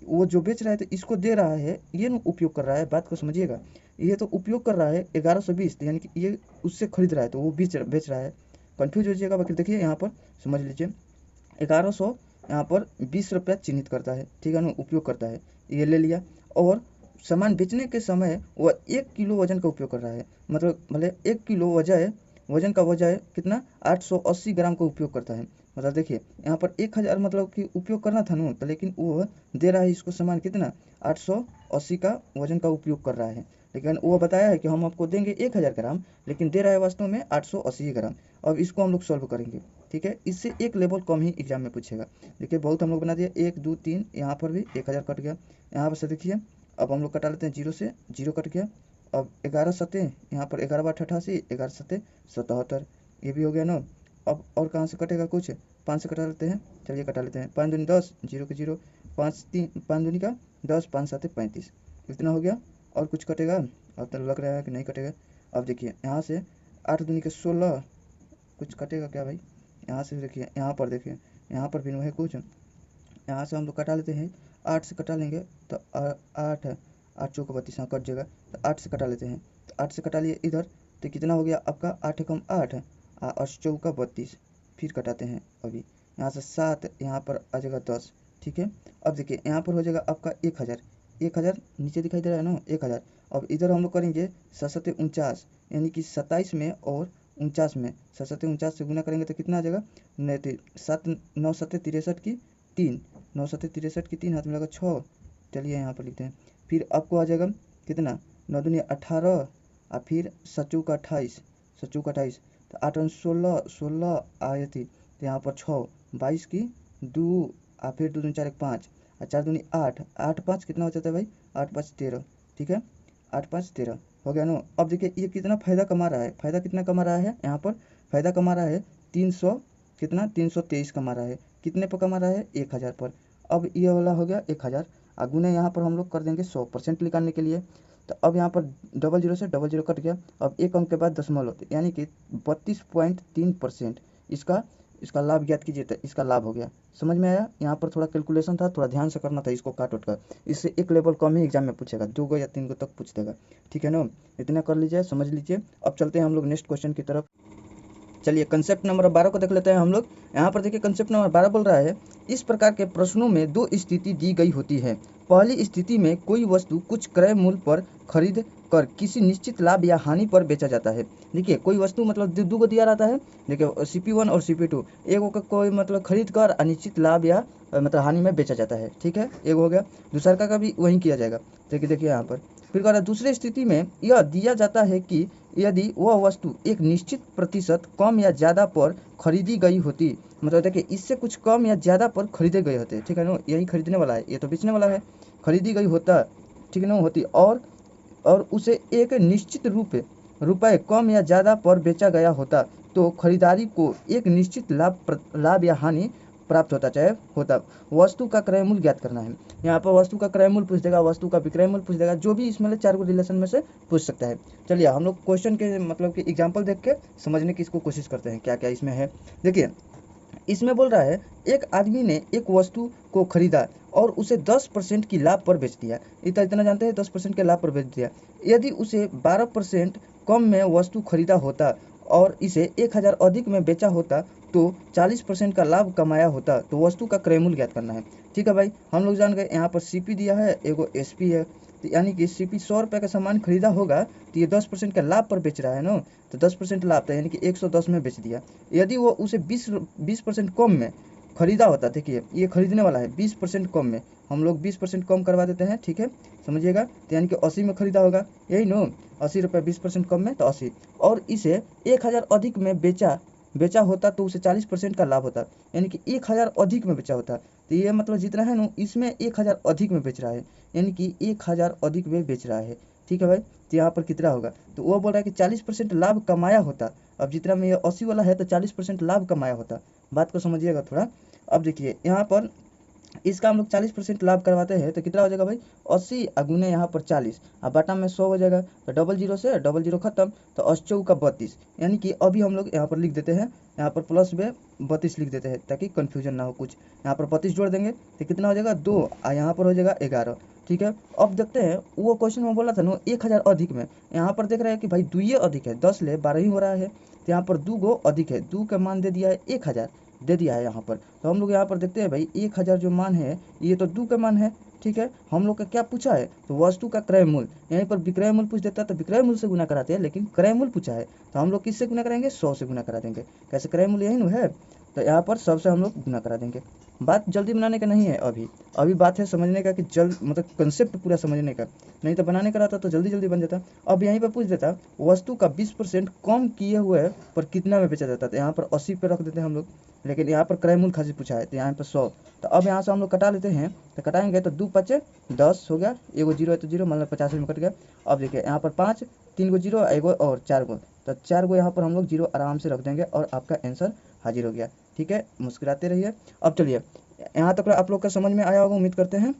वो जो बेच रहा है तो इसको दे रहा है, ये ना उपयोग कर रहा है, बात को समझिएगा। ये तो उपयोग कर रहा है 1120, यानी कि ये उससे खरीद रहा है तो वो बेच रहा है। कंफ्यूज हो जाएगा, बाकी देखिए यहाँ पर समझ लीजिए 1100 यहाँ पर 20 रुपया चिन्हित करता है, ठीक है ना, उपयोग करता है, ये ले लिया। और सामान बेचने के समय वह 1 किलो वजन का उपयोग कर रहा है, मतलब 1 किलो वजन का बजाय कितना 880 ग्राम का उपयोग करता है। मतलब देखिए यहाँ पर 1000 मतलब कि उपयोग करना था ना, तो लेकिन वो दे रहा है इसको सामान कितना 880 का वजन का उपयोग कर रहा है। लेकिन वो बताया है कि हम आपको देंगे 1000 ग्राम, लेकिन दे रहा है वास्तव में 880 ग्राम। अब इसको हम लोग सॉल्व करेंगे, ठीक है, इससे एक लेवल कम ही एग्जाम में पूछेगा। देखिए बहुत हम लोग बना दिया, 1 2 3, यहाँ पर भी 1000 कट गया, यहाँ पर से देखिए अब हम लोग कटा लेते हैं जीरो से, जीरो कट गया। अब 11 सत्ते, यहाँ पर 11 बार 88, 11 सत्ते 77, ये भी हो गया ना। अब और कहाँ से कटेगा, कुछ 5 से कटा लेते हैं, चलिए कटा लेते हैं। 5 दूनी 10, जीरो के जीरो, 5 दूनी का 10, 5 7 35, इतना हो गया। और कुछ कटेगा, अब तो लग रहा है कि नहीं कटेगा। अब देखिए यहाँ से 8 दूनी के 16, कुछ कटेगा क्या भाई, यहाँ से देखिए, यहाँ पर देखिए, यहाँ पर भी है कुछ, यहाँ से हम लोग कटा लेते हैं, 8 से कटा लेंगे तो 8 8 चौका 32, हाँ कट जाएगा, तो 8 से कटा लेते हैं, तो 8 से कटा लिए इधर, तो कितना हो गया आपका 8 कम 8 और चौका 32, फिर कटाते हैं अभी, यहाँ से 7, यहाँ पर आ जाएगा 10, ठीक है। अब देखिए यहाँ पर हो जाएगा आपका 1000, 1000 नीचे दिखाई दे रहा है ना 1000। अब इधर हम लोग करेंगे 7 49, यानी कि 27 में और 49 में, 7 49 से गुना करेंगे तो कितना आ जाएगा, 7 9 7 63 की 3, 9 7 63 की 3, हाथ में लगा 6, चलिए यहाँ पर लिखते हैं। फिर आपको आ जाएगा कितना, 9 दूनी 18 और फिर 7 चौका 28, 7 चौका 28, तो 8 16 16 आए थी, तो यहाँ पर 6 22 की 2 और फिर 2 दूनी 4 1 5 और 4 दूनी 8, 8 5 कितना हो जाता है भाई, 8 5 13, ठीक है, 8 5 13 हो गया ना। अब देखिए ये कितना फ़ायदा कमा रहा है, फ़ायदा कितना कमा रहा है, यहाँ पर फ़ायदा कमा रहा है 300, कितना 323 कमा रहा है, कितने पर कमा रहा है 1000 पर। अब ये वाला हो गया 1000 और गुना यहाँ पर हम लोग कर देंगे 100% निकालने के लिए। तो अब यहाँ पर डबल जीरो से डबल जीरो कट गया, अब एक अंक के बाद दशमलव, यानी कि 32.3% इसका लाभ ज्ञात कीजिए, तो इसका लाभ हो गया। समझ में आया? यहाँ पर थोड़ा कैलकुलेशन था, थोड़ा ध्यान से करना था इसको काट उठ कर, इससे एक लेवल कम ही एग्जाम में पूछेगा, 2 गो या 3 गो तक पूछ देगा। ठीक है ना, इतना कर लीजिए, समझ लीजिए। अब चलते हैं हम लोग नेक्स्ट क्वेश्चन की तरफ। चलिए कंसेप्ट नंबर 12 को देख लेते हैं हम लोग। यहाँ पर देखिए कंसेप्ट नंबर 12 बोल रहा है, इस प्रकार के प्रश्नों में दो स्थिति दी गई होती है। पहली स्थिति में कोई वस्तु कुछ क्रय मूल्य पर खरीद कर किसी निश्चित लाभ या हानि पर बेचा जाता है। देखिए कोई वस्तु मतलब दो को दिया रहता है, देखिए CP1 और CP2, एक का कोई मतलब खरीद कर अनिश्चित लाभ या मतलब हानि में बेचा जाता है। ठीक है, एक हो गया। दूसरा का भी वही किया जाएगा। देखिए यहाँ पर फिर कह रहा है दूसरी स्थिति में यह दिया जाता है कि यदि वह वस्तु एक निश्चित प्रतिशत कम या ज़्यादा पर खरीदी गई होती, मतलब देखिए इससे कुछ कम या ज़्यादा पर खरीदे गए होते। ठीक है ना, यही खरीदने वाला है, ये तो बेचने वाला है। खरीदी गई होता, ठीक है ना, होती और उसे एक निश्चित रुपए कम या ज़्यादा पर बेचा गया होता, तो खरीदारी को एक निश्चित लाभ या हानि प्राप्त होता, चाहे होता। वस्तु का क्रय मूल्य ज्ञात करना है। यहाँ पर वस्तु का क्रय मूल्य पूछ देगा, वस्तु का विक्रय मूल्य पूछ देगा, जो भी इसमें 4 गो रिलेशन में से पूछ सकता है। चलिए हम लोग क्वेश्चन के मतलब कि एग्जाम्पल देख के समझने की इसको कोशिश करते हैं क्या क्या इसमें है। देखिए इसमें बोल रहा है एक आदमी ने एक वस्तु को खरीदा और उसे 10% की लाभ पर बेच दिया। इतना जानते हैं, 10% के लाभ पर बेच दिया। यदि उसे 12% कम में वस्तु खरीदा होता और इसे 1000 अधिक में बेचा होता, तो 40% का लाभ कमाया होता। तो वस्तु का क्रय मूल्य ज्ञात करना है। ठीक है भाई, हम लोग जान गए। यहाँ पर CP दिया है, एगो SP है, तो यानी कि CP 100 रुपये का सामान खरीदा होगा, तो ये 10% का लाभ पर बेच रहा है ना, तो 10% लाभ था, यानी कि 110 में बेच दिया। यदि वो उसे 20% कम में खरीदा होता, देखिए ये खरीदने वाला है 20% कम में, हम लोग 20% कम करवा देते हैं। ठीक है, समझिएगा, तो यानी कि 80 में खरीदा होगा, यही नो, 80 रुपये 20% कम में तो 80, और इसे 1000 अधिक में बेचा होता, तो उसे 40% का लाभ होता, यानी कि 1000 अधिक में बेचा होता। तो ये मतलब जितना है ना, इसमें 1000 अधिक में बेच रहा है, यानी कि 1000 अधिक में बेच रहा है। ठीक है भाई, तो यहाँ पर कितना होगा, तो वो बोल रहा है कि 40% लाभ कमाया होता। अब जितना में ये 80 वाला है, तो 40% लाभ कमाया होता। बात को समझिएगा थोड़ा। अब देखिए यहाँ पर इसका हम लोग 40% लाभ करवाते हैं, तो कितना हो जाएगा भाई, 80 गुने यहाँ पर 40, और बटा में 100 हो जाएगा, तो डबल जीरो से डबल जीरो खत्म, तो 80 का 32, यानी कि अभी हम लोग यहाँ पर लिख देते हैं, यहाँ पर प्लस में 32 लिख देते हैं ताकि कन्फ्यूजन ना हो कुछ। यहाँ पर 32 जोड़ देंगे तो कितना हो जाएगा 2, और यहाँ पर हो जाएगा 11। ठीक है, अब देखते हैं वो क्वेश्चन में बोला था ना 1000 अधिक में, यहाँ पर देख रहे हैं कि भाई 2 अधिक है, 10 ले 12 ही हो रहा है, तो यहाँ पर 2 गो अधिक है, 2 का मान दे दिया है 1000 दे दिया है यहाँ पर। तो हम लोग यहाँ पर देखते हैं भाई 1000 जो मान है, ये तो 2 का मान है। ठीक है, हम लोग का क्या पूछा है, तो वस्तु का क्रय मूल्य, यहीं पर विक्रय मूल्य पूछ देता तो विक्रय मूल्य से गुना कराते हैं, लेकिन क्रय मूल्य पूछा है तो हम लोग किससे गुना करेंगे, 100 से गुना करा देंगे। कैसे, क्रय मूल्य यही है, तो यहाँ पर 100 से हम लोग गुना करा देंगे। बात जल्दी बनाने का नहीं है, अभी बात है समझने का, कि जल्द मतलब कंसेप्ट पूरा समझने का, नहीं तो बनाने का रहता तो जल्दी जल्दी बन जाता। अब यहीं पर पूछ देता वस्तु का 20% कम किए हुए पर कितना में बेचा जाता, तो यहाँ पर 80 पे रख देते हैं हम लोग, लेकिन यहाँ पर क्रय मूल्य खासी पूछा है, तो यहाँ पर 100। तो अब यहाँ से हम लोग कटा लेते हैं, तो कटाएंगे तो 2 5 10 हो गया, एगो जीरो है तो जीरो, मतलब 50 में कट गया। अब देखिए यहाँ पर 5, 3 गो जीरो, एगो और 4 गो, तो 4 गो यहाँ पर हम लोग जीरो आराम से रख देंगे, और आपका आंसर हाजिर हो गया। ठीक है, मुस्कुराते रहिए। अब चलिए यहाँ तक आप लोग का समझ में आया होगा, उम्मीद करते हैं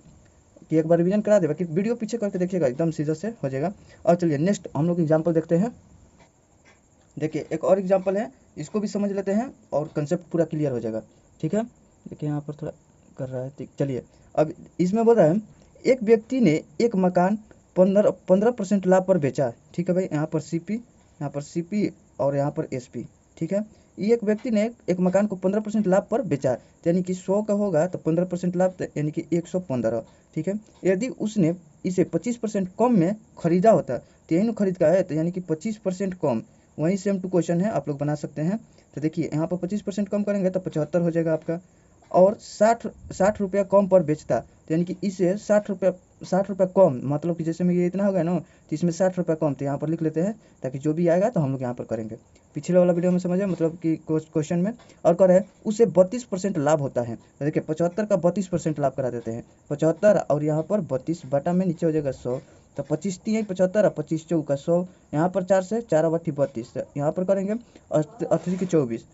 कि एक बार रिवीजन करा देगा, कि वीडियो पीछे करके देखिएगा, एकदम सीधा से हो जाएगा। और चलिए नेक्स्ट हम लोग एग्जाम्पल देखते हैं। देखिए एक और एग्जाम्पल है, इसको भी समझ लेते हैं और कंसेप्ट पूरा क्लियर हो जाएगा। ठीक है, देखिए यहाँ पर थोड़ा कर रहा है, चलिए अब इसमें बोल रहा है एक व्यक्ति ने एक मकान 15% लाभ पर बेचा। ठीक है भाई, यहाँ पर CP और यहाँ पर SP। ठीक है, एक व्यक्ति ने एक मकान को 15% लाभ पर बेचा, यानी कि 100 का होगा तो 15% लाभ, यानी कि 115। ठीक है, यदि उसने इसे 25% कम में खरीदा होता, तो यही खरीद का है, तो यानी कि 25% कम, वही सेम टू क्वेश्चन है, आप लोग बना सकते हैं। तो देखिए यहाँ पर 25% कम करेंगे तो 75 हो जाएगा आपका, और 60 रुपया कम पर बेचता, तो यानी कि इसे 60 रुपया कम, मतलब कि जैसे में ये इतना हो गया ना, तो इसमें 60 रुपया कम, तो यहाँ पर लिख लेते हैं ताकि जो भी आएगा तो हम लोग यहाँ पर करेंगे। पिछले वाला वीडियो में समझे, मतलब कि क्वेश्चन में, और कर है उसे 32% लाभ होता है, तो देखिए 75 का 32% लाभ करा देते हैं, 75 और यहाँ पर 32 बटा में नीचे हो जाएगा 100, तो 25 3 75 और 25 चौका 100, यहाँ पर 4 से 4 बट्टी 32, यहाँ पर करेंगे 8 की 24,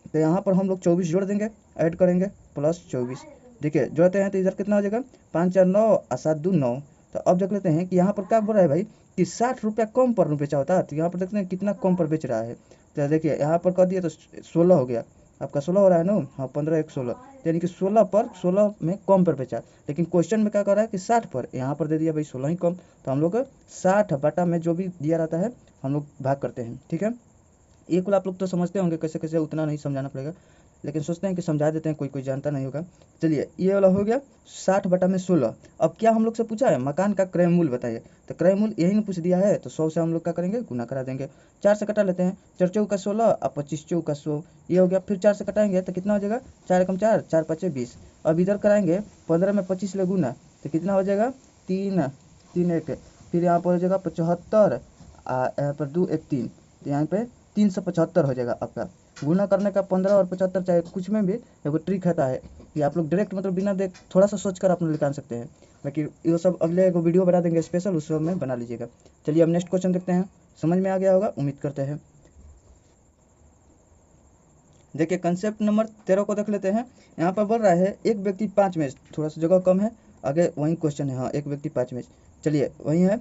तो यहाँ पर हम लोग 24 जोड़ देंगे, ऐड करेंगे प्लस 24। देखिए जोड़ते हैं तो इधर कितना हो जाएगा, 5 4 9 और 7 2 9, तो अब देख लेते हैं कि यहाँ पर क्या बोल रहा है भाई कि 60 रुपया कम पर बेचा होता है। तो यहाँ पर देखते हैं कितना कम पर बेच रहा है। तो देखिए यहाँ पर कर दिया तो 16 हो गया, आपका 16 हो रहा है ना। हाँ 15 1 16, यानी कि 16 पर 16 में कम पर बेचा। लेकिन क्वेश्चन में क्या कर रहा है कि 60 पर, यहाँ पर दे दिया भाई 16 ही कम। तो हम लोग 60 बटा में जो भी दिया रहता है हम लोग भाग करते हैं। ठीक है, ये कुल आप लोग तो समझते होंगे कैसे कैसे, उतना नहीं समझाना पड़ेगा, लेकिन सोचते हैं कि समझा देते हैं, कोई कोई जानता नहीं होगा। चलिए ये वाला हो गया 60 बटा में 16। अब क्या हम लोग से पूछा है, मकान का क्रय मूल्य बताइए। तो क्रय मूल्य यही ना पूछ दिया है, तो 100 से हम लोग क्या करेंगे, गुना करा देंगे। 4 से कटा लेते हैं, 4 चौका 16 और 25 चौका 100, ये हो गया। फिर 4 से कटाएंगे तो कितना हो जाएगा, 4 एकम 4, 4 5 20। अब इधर कराएंगे 15 में 25 ले गुना, तो कितना हो जाएगा 3 3 1। फिर यहाँ पर हो जाएगा 75, यहाँ पर 2 1 3, तो यहाँ पे 375 हो जाएगा आपका। गुना करने का 15 और 75 चाहे कुछ में भी एगो ट्रिक रहता है कि आप लोग डायरेक्ट मतलब बिना देख थोड़ा सा सोच कर आप लोग निकाल सकते हैं। बाकी ये सब अगले एगो वीडियो बना देंगे स्पेशल, उस सब में बना लीजिएगा। चलिए अब नेक्स्ट क्वेश्चन देखते हैं, समझ में आ गया होगा उम्मीद करते हैं। देखिए कंसेप्ट नंबर 13 को देख लेते हैं। यहाँ पर बोल रहा है एक व्यक्ति 5 मैच, थोड़ा सा जगह कम है, आगे वही क्वेश्चन है। हाँ एक व्यक्ति 5 मैच, चलिए वही है।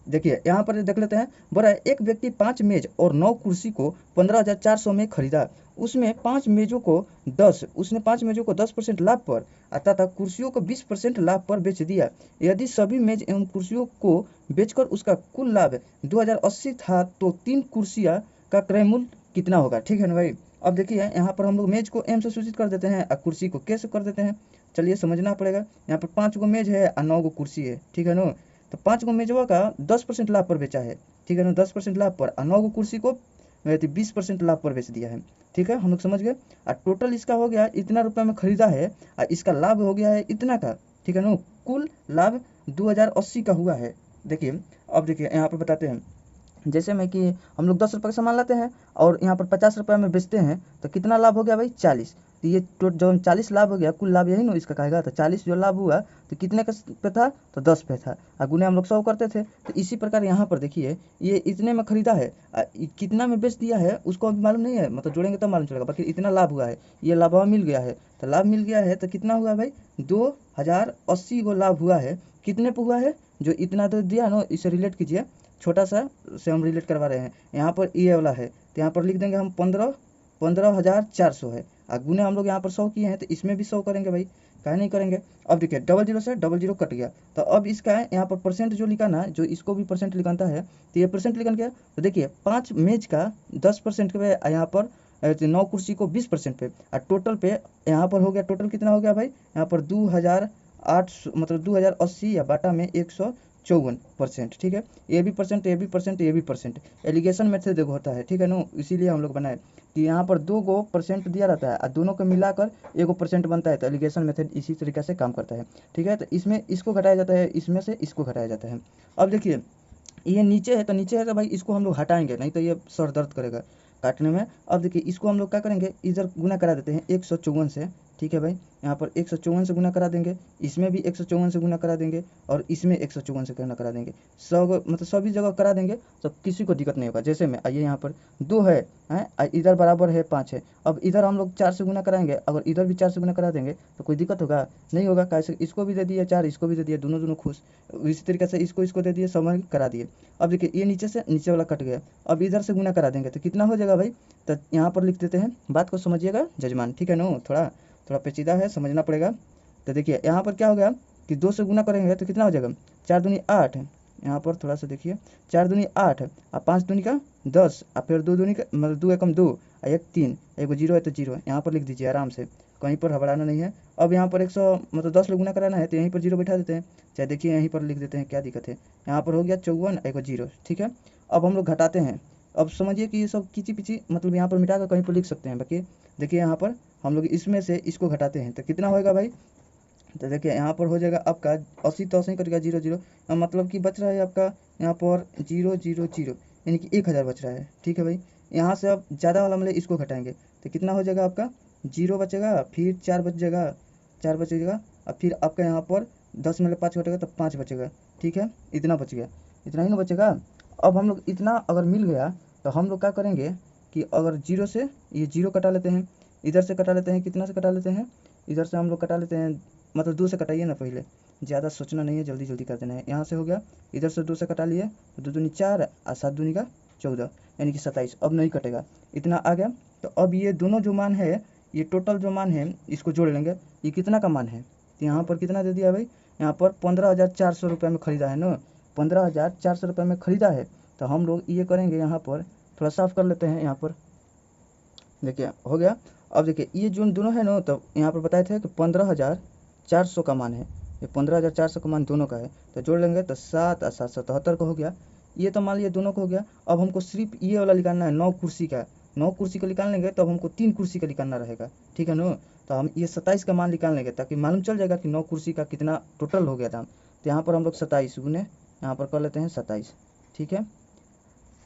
देखिए यहाँ पर देख लेते हैं, बोल रहा है एक व्यक्ति 5 मेज और 9 कुर्सी को 15,400 में खरीदा। उसने 5 मेजों को 10% लाभ पर तथा कुर्सियों को 20% लाभ पर बेच दिया। यदि सभी मेज एवं कुर्सियों को बेचकर उसका कुल लाभ 2080 था तो 3 कुर्सियाँ का क्रय मूल्य कितना होगा। ठीक है ना भाई। अब देखिए यहाँ पर हम लोग मेज को एम से सूचित कर देते हैं और कुर्सी को के से कर देते हैं। चलिए समझना पड़ेगा, यहाँ पर 5 गो मेज है और 9 गो कुर्सी है। ठीक है ना, तो 5 गो मेजवा का 10% लाभ पर बेचा है। ठीक है ना, 10% लाभ पर, और 9 गो कुर्सी को 20% लाभ पर बेच दिया है। ठीक है, हम लोग समझ गए। और टोटल इसका हो गया इतना रुपये में खरीदा है और इसका लाभ हो गया है इतना का। ठीक है ना, कुल लाभ 2080 का हुआ है। देखिए अब देखिए यहाँ पर बताते हैं, जैसे में कि हम लोग 10 रुपये का सामान लाते हैं और यहाँ पर 50 रुपये में बेचते हैं, तो कितना लाभ हो गया भाई 40। तो ये जो 40 लाभ हो गया, कुल लाभ यही ना इसका कहेगा। तो 40 जो लाभ हुआ तो कितने का पे था, तो 10 पे था, और गुने हम लोग 100 करते थे। तो इसी प्रकार यहाँ पर देखिए ये इतने में खरीदा है, कितना में बेच दिया है उसको अभी मालूम नहीं है, मतलब जोड़ेंगे तब मालूम चलेगा। बाकी इतना लाभ हुआ है, ये लाभ मिल गया है। तो लाभ मिल गया है तो कितना हुआ भाई 2080 को लाभ हुआ है। कितने पे हुआ है, जो इतना तो दिया ना, इसे रिलेट कीजिए, छोटा सा से हम रिलेट करवा रहे हैं। यहाँ पर ये वाला है तो यहाँ पर लिख देंगे हम 15,400 है, और गुने हम लोग यहाँ पर 100 किए हैं तो इसमें भी 100 करेंगे भाई, काहे नहीं करेंगे। अब देखिए 00 से 00 कट गया, तो अब इसका है यहाँ पर परसेंट जो लिखाना है, जो इसको भी परसेंट लिखाना है, तो ये परसेंट लिखन गया। तो देखिए 5 मेज का 10% पे, यहाँ पर 9 कुर्सी को 20% पे, और टोटल पे यहाँ पर हो गया, टोटल कितना हो गया भाई यहाँ पर 2,800, मतलब 2080 या बाटा में 154%। ठीक है, ये भी परसेंट, ये भी परसेंट, ये भी परसेंट, एलिगेशन मेथड देखो होता है। ठीक है ना, इसीलिए हम लोग बनाए कि यहाँ पर 2 गो परसेंट दिया रहता है और दोनों को मिलाकर 1 परसेंट बनता है। तो एलिगेशन मेथड इसी तरीके से काम करता है। ठीक है, तो इसमें इसको घटाया जाता है, इसमें से इसको घटाया जाता है। अब देखिए ये नीचे है, तो नीचे है तो भाई इसको हम लोग हटाएंगे, नहीं तो ये सर दर्द करेगा काटने में। अब देखिए इसको हम लोग क्या करेंगे, इधर गुना करा देते हैं 154 से। ठीक है भाई, यहाँ पर 154 से गुना करा देंगे, इसमें भी 154 से गुना करा देंगे, और इसमें 154 से गुना करा देंगे। मतलब सभी जगह करा देंगे तो किसी को दिक्कत नहीं होगा। जैसे में आइए यहाँ पर 2 है, इधर बराबर है 5 है। अब इधर हम लोग 4 से गुना कराएंगे, अगर इधर भी 4 से गुना करा देंगे तो कोई दिक्कत होगा नहीं होगा। कैसे, इसको भी दे दिए 4, इसको भी दे दिए, दोनों दोनों खुश। इसी तरीके से इसको दे दिए, समझ करा दिए। अब देखिए ये नीचे से नीचे वाला कट गया, अब इधर से गुना करा देंगे तो कितना हो जाएगा भाई। तो यहाँ पर लिख देते हैं, बात को समझिएगा जजमान। ठीक है ना, थोड़ा पेचीदा है, समझना पड़ेगा। तो देखिए यहाँ पर क्या हो गया कि 2 से गुना करेंगे तो कितना हो जाएगा, 4 दूनी 8 है। यहाँ पर थोड़ा सा देखिए, 4 दूनी 8 और 5 दूनी का 10, और फिर 2 दूनी का मतलब 2 एकम 2 और 1 3, एगो 0 है तो 0 है। यहाँ पर लिख दीजिए आराम से, कहीं पर घबराना नहीं है। अब यहाँ पर 100 मतलब 10 लोग गुना कराना है तो यहीं पर 0 बैठा देते हैं, चाहे देखिए यहीं पर लिख देते हैं, क्या दिक्कत है। यहाँ पर हो गया 54, एगो 0। ठीक है, अब हम लोग घटाते हैं। अब समझिए कि ये सब किची पिची, मतलब यहाँ पर मिटा कर कहीं पर लिख सकते हैं। बाकी देखिए यहाँ पर हम लोग इसमें से इसको घटाते हैं तो कितना होएगा भाई। तो देखिए यहाँ पर हो जाएगा आपका 80 तो 80 कटेगा, 0 0, मतलब कि बच रहा है आपका यहाँ पर 0 0 0, यानी कि 1000 बच रहा है। ठीक है भाई, यहाँ से अब ज़्यादा वाला मतलब इसको घटाएंगे तो कितना हो जाएगा आपका, 0 बचेगा, फिर 4 बचेगा, 4 बचेगा, और फिर आपका यहाँ पर 10 में 5 घटेगा तो 5 बचेगा। ठीक है, इतना बच गया, इतना ही ना बचेगा। अब हम लोग इतना अगर मिल गया तो हम लोग क्या करेंगे कि अगर 0 से ये 0 कटा लेते हैं, इधर से कटा लेते हैं, कितना से कटा लेते हैं, इधर से हम लोग कटा लेते हैं, मतलब 2 से कटाइए ना पहले, ज़्यादा सोचना नहीं है, जल्दी जल्दी कर देना है। यहाँ से हो गया, इधर से 2 से कटा लिए तो 2 दूनी 4 और 7 दूनी का 14 यानी कि 27। अब नहीं कटेगा, इतना आ गया। तो अब ये दोनों जो मान है, ये टोटल जो मान है इसको जोड़ लेंगे। ये कितना का मान है, तो यहाँ पर कितना दे दिया भाई, यहाँ पर 15,400 रुपये में ख़रीदा है ना, 15,400 रुपये में ख़रीदा है। तो हम लोग ये करेंगे, यहाँ पर थोड़ा साफ कर लेते हैं। यहाँ पर देखिए हो गया। अब देखिए ये जो दोनों है ना, तो यहाँ पर बताए थे कि 15,400 का मान है, ये 15,400 का मान दोनों का है। तो जोड़ लेंगे तो 7 और 7 77 का हो गया। ये तो मान लिया दोनों का हो गया। अब हमको सिर्फ ये वाला निकालना है, 9 कुर्सी का। 9 कुर्सी का निकाल लेंगे तो अब हमको 3 कुर्सी का निकालना रहेगा, ठीक है ना। तो हम ये 27 का मान निकाल लेंगे ताकि मालूम चल जाएगा कि 9 कुर्सी का कितना टोटल हो गया दाम। तो यहाँ पर हम लोग 27 गुने यहाँ पर कर लेते हैं 27, ठीक है।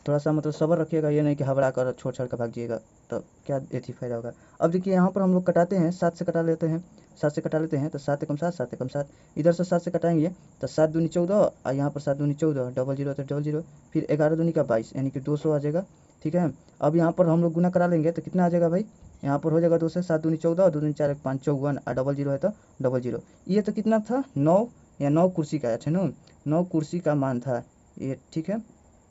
थोड़ा सा मतलब सब्र रखिएगा, ये नहीं कि घबरा कर छोड़ छाड़ कर भाग जाइएगा, तो क्या एथी फायदा होगा। अब देखिए यहाँ पर हम लोग कटाते हैं, 7 से कटा लेते हैं, 7 से कटा लेते हैं। तो 7 एकम 7, 7 एकम 7, इधर से 7 से कटाएंगे तो 7 दूनी 14 और यहाँ पर 7 दूनी 14, डबल जीरो तो डबल जीरो, फिर 11 दूनी का 22 यानी कि 200 आ जाएगा, ठीक है। अब यहाँ पर हम लोग गुना करा लेंगे तो कितना आ जाएगा भाई, यहाँ पर हो जाएगा 2 से 7 दूनी 14 और 2 दूनी 4 1 5 54 और डबल जीरो है तो डबल जीरो। ये तो कितना था, 9 या 9 कुर्सी का, अच्छा ना, 9 कुर्सी का मान था ये, ठीक है।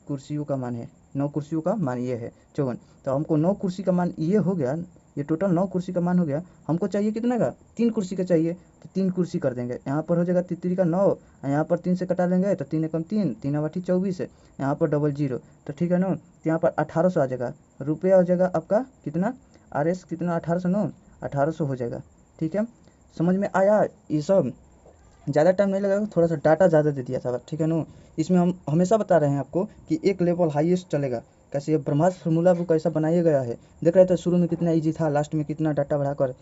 कुर्सियों का मान है, 9 कुर्सियों का मान ये है 54। तो हमको 9 कुर्सी का मान ये हो गया, ये टोटल 9 कुर्सी का मान हो गया। हमको चाहिए कितना का, 3 कुर्सी का चाहिए, तो 3 कुर्सी कर देंगे। यहाँ पर हो जाएगा 3 का 9, यहाँ पर 3 से कटा लेंगे तो 3 एकम 3, 3 आठी 24 है, यहाँ पर डबल जीरो, तो ठीक है ना। तो यहाँ पर 1800 आ जाएगा, रुपया हो जाएगा आपका कितना, RS कितना 1800 ना, 1800 हो जाएगा, ठीक है। समझ में आया ये सब, ज़्यादा टाइम नहीं लगेगा, थोड़ा सा डाटा ज़्यादा दे दिया था, ठीक है ना। इसमें हम हमेशा बता रहे हैं आपको कि एक लेवल हाईएस्ट चलेगा। कैसे ये ब्रह्मास्त्र फार्मूला बुक ऐसा बनाया गया है, देख रहे थे शुरू में कितना इजी था, लास्ट में कितना डाटा बढ़ाकर।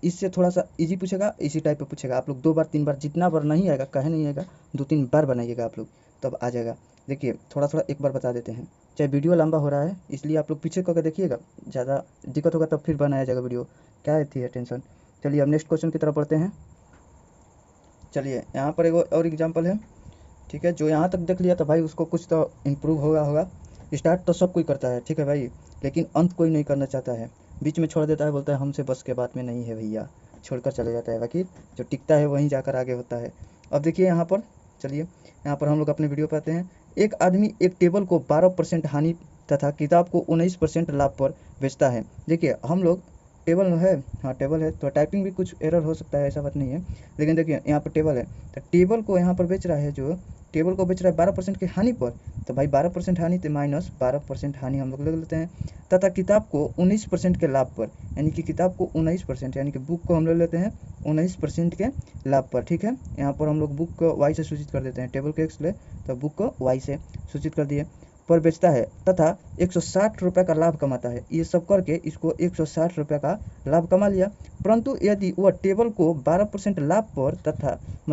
इससे थोड़ा सा इजी पूछेगा, इसी टाइप पे पूछेगा। आप लोग 2 बार 3 बार, जितना बार नहीं आएगा कहे नहीं आएगा, 2-3 बार बनाइएगा आप लोग, तब आ जाएगा। देखिए थोड़ा थोड़ा एक बार बता देते हैं, चाहे वीडियो लंबा हो रहा है इसलिए आप लोग पीछे करके देखिएगा, ज़्यादा दिक्कत होगा तब फिर बनाया जाएगा वीडियो, क्या थी टेंशन। चलिए अब नेक्स्ट क्वेश्चन की तरफ बढ़ते हैं। चलिए यहाँ पर एक और एग्जांपल है, ठीक है। जो यहाँ तक देख लिया तो भाई उसको कुछ तो इम्प्रूव होगा। स्टार्ट तो सब कोई करता है, ठीक है भाई, लेकिन अंत कोई नहीं करना चाहता है, बीच में छोड़ देता है, बोलता है हमसे बस के बात में नहीं है भैया, छोड़कर चले जाता है। बाकी जो टिकता है वहीं जाकर आगे होता है। अब देखिए यहाँ पर, चलिए यहाँ पर हम लोग अपने वीडियो पर आते हैं। एक आदमी एक टेबल को 12% हानि तथा किताब को 19% लाभ पर बेचता है। देखिए हम लोग टेबल है, हाँ टेबल है, तो टाइपिंग भी कुछ एरर हो सकता है, ऐसा बात नहीं है, लेकिन देखिए यहाँ पर टेबल है, तो टेबल को यहाँ पर बेच रहा है, जो टेबल को बेच रहा है 12% की हानि पर। तो भाई 12% हानि तो माइनस 12% हानि हम लोग ले लेते हैं, तथा किताब को 19% के लाभ पर, यानी कि किताब को 19%, यानी कि बुक को हम ले लेते हैं 19% के लाभ पर, ठीक है। यहाँ पर हम लोग बुक को वाई से सूचित कर देते हैं, टेबल को एक्स ले तो बुक को वाई से सूचित कर दिए, पर बेचता है तथा 160 रुपये का लाभ कमाता है। ये सब करके इसको 160 रुपये का लाभ कमा लिया। परंतु यदि वह टेबल को 12% लाभ पर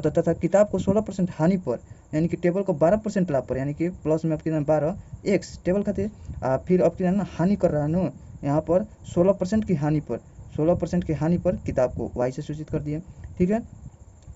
तथा किताब को 16% हानि पर, यानी कि टेबल को 12% लाभ पर, यानी कि प्लस में अब कितना 12 एक्स टेबल खाते, फिर अब कितना हानि कर रहा है ना, यहाँ पर 16% की हानि पर, 16% की हानि पर किताब को वाई से सूचित कर दिए, ठीक है।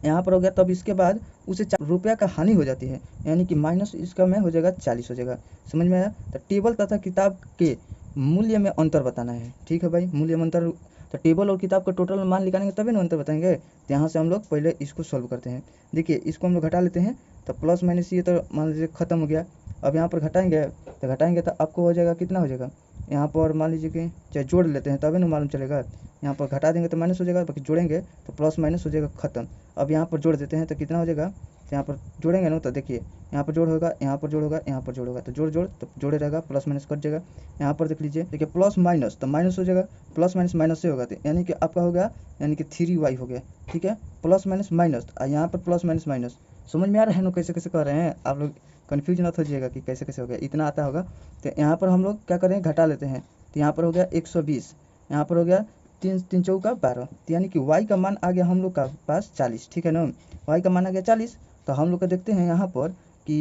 यहाँ पर हो गया, तब इसके बाद उसे 4 रुपया का हानि हो जाती है, यानी कि माइनस इसका में हो जाएगा 40 हो जाएगा। समझ में आया। तो टेबल तथा किताब के मूल्य में अंतर बताना है, ठीक है भाई, मूल्य में अंतर। तो टेबल और किताब का टोटल मान निकालेंगे तभी ना अंतर बताएंगे। तो यहाँ से हम लोग पहले इसको सॉल्व करते हैं। देखिए इसको हम लोग घटा लेते हैं, तो प्लस माइनस ये तो मान लीजिए खत्म हो गया। अब यहाँ पर घटाएंगे तो आपको हो जाएगा, कितना हो जाएगा, यहाँ पर मान लीजिए कि चाहे जोड़ लेते हैं तभी ना मालूम चलेगा। यहाँ पर घटा देंगे तो माइनस हो जाएगा, बाकी जोड़ेंगे तो प्लस माइनस हो जाएगा, खत्म। अब यहाँ पर जोड़ देते हैं तो कितना हो जाएगा, तो यहाँ पर जोड़ेंगे ना, तो देखिए यहाँ पर जोड़ होगा, यहाँ पर जोड़ होगा, यहाँ पर जोड़ होगा, तो जोड़ तो जोड़े रहेगा, प्लस माइनस कट जाएगा। यहाँ पर देख लीजिए, देखिए प्लस माइनस तो माइनस हो जाएगा, प्लस माइनस माइनस से होगा, तो यानी कि आपका हो गया, यानी कि 3y हो गया, ठीक है। प्लस माइनस माइनस, यहाँ पर प्लस माइनस माइनस, समझ में आ रहा है ना कैसे कैसे कर रहे हैं आप लोग, कन्फ्यूज ना हो जाएगा कि कैसे कैसे हो गया, इतना आता होगा। तो यहाँ पर हम लोग क्या करें, घटा लेते हैं। तो यहाँ पर हो गया 120, यहाँ पर हो गया 3 चौका 12, तो यानी कि y का मान आ गया हम लोग का पास 40, ठीक है ना। y का मान आ गया 40। तो हम लोग का देखते हैं यहाँ पर कि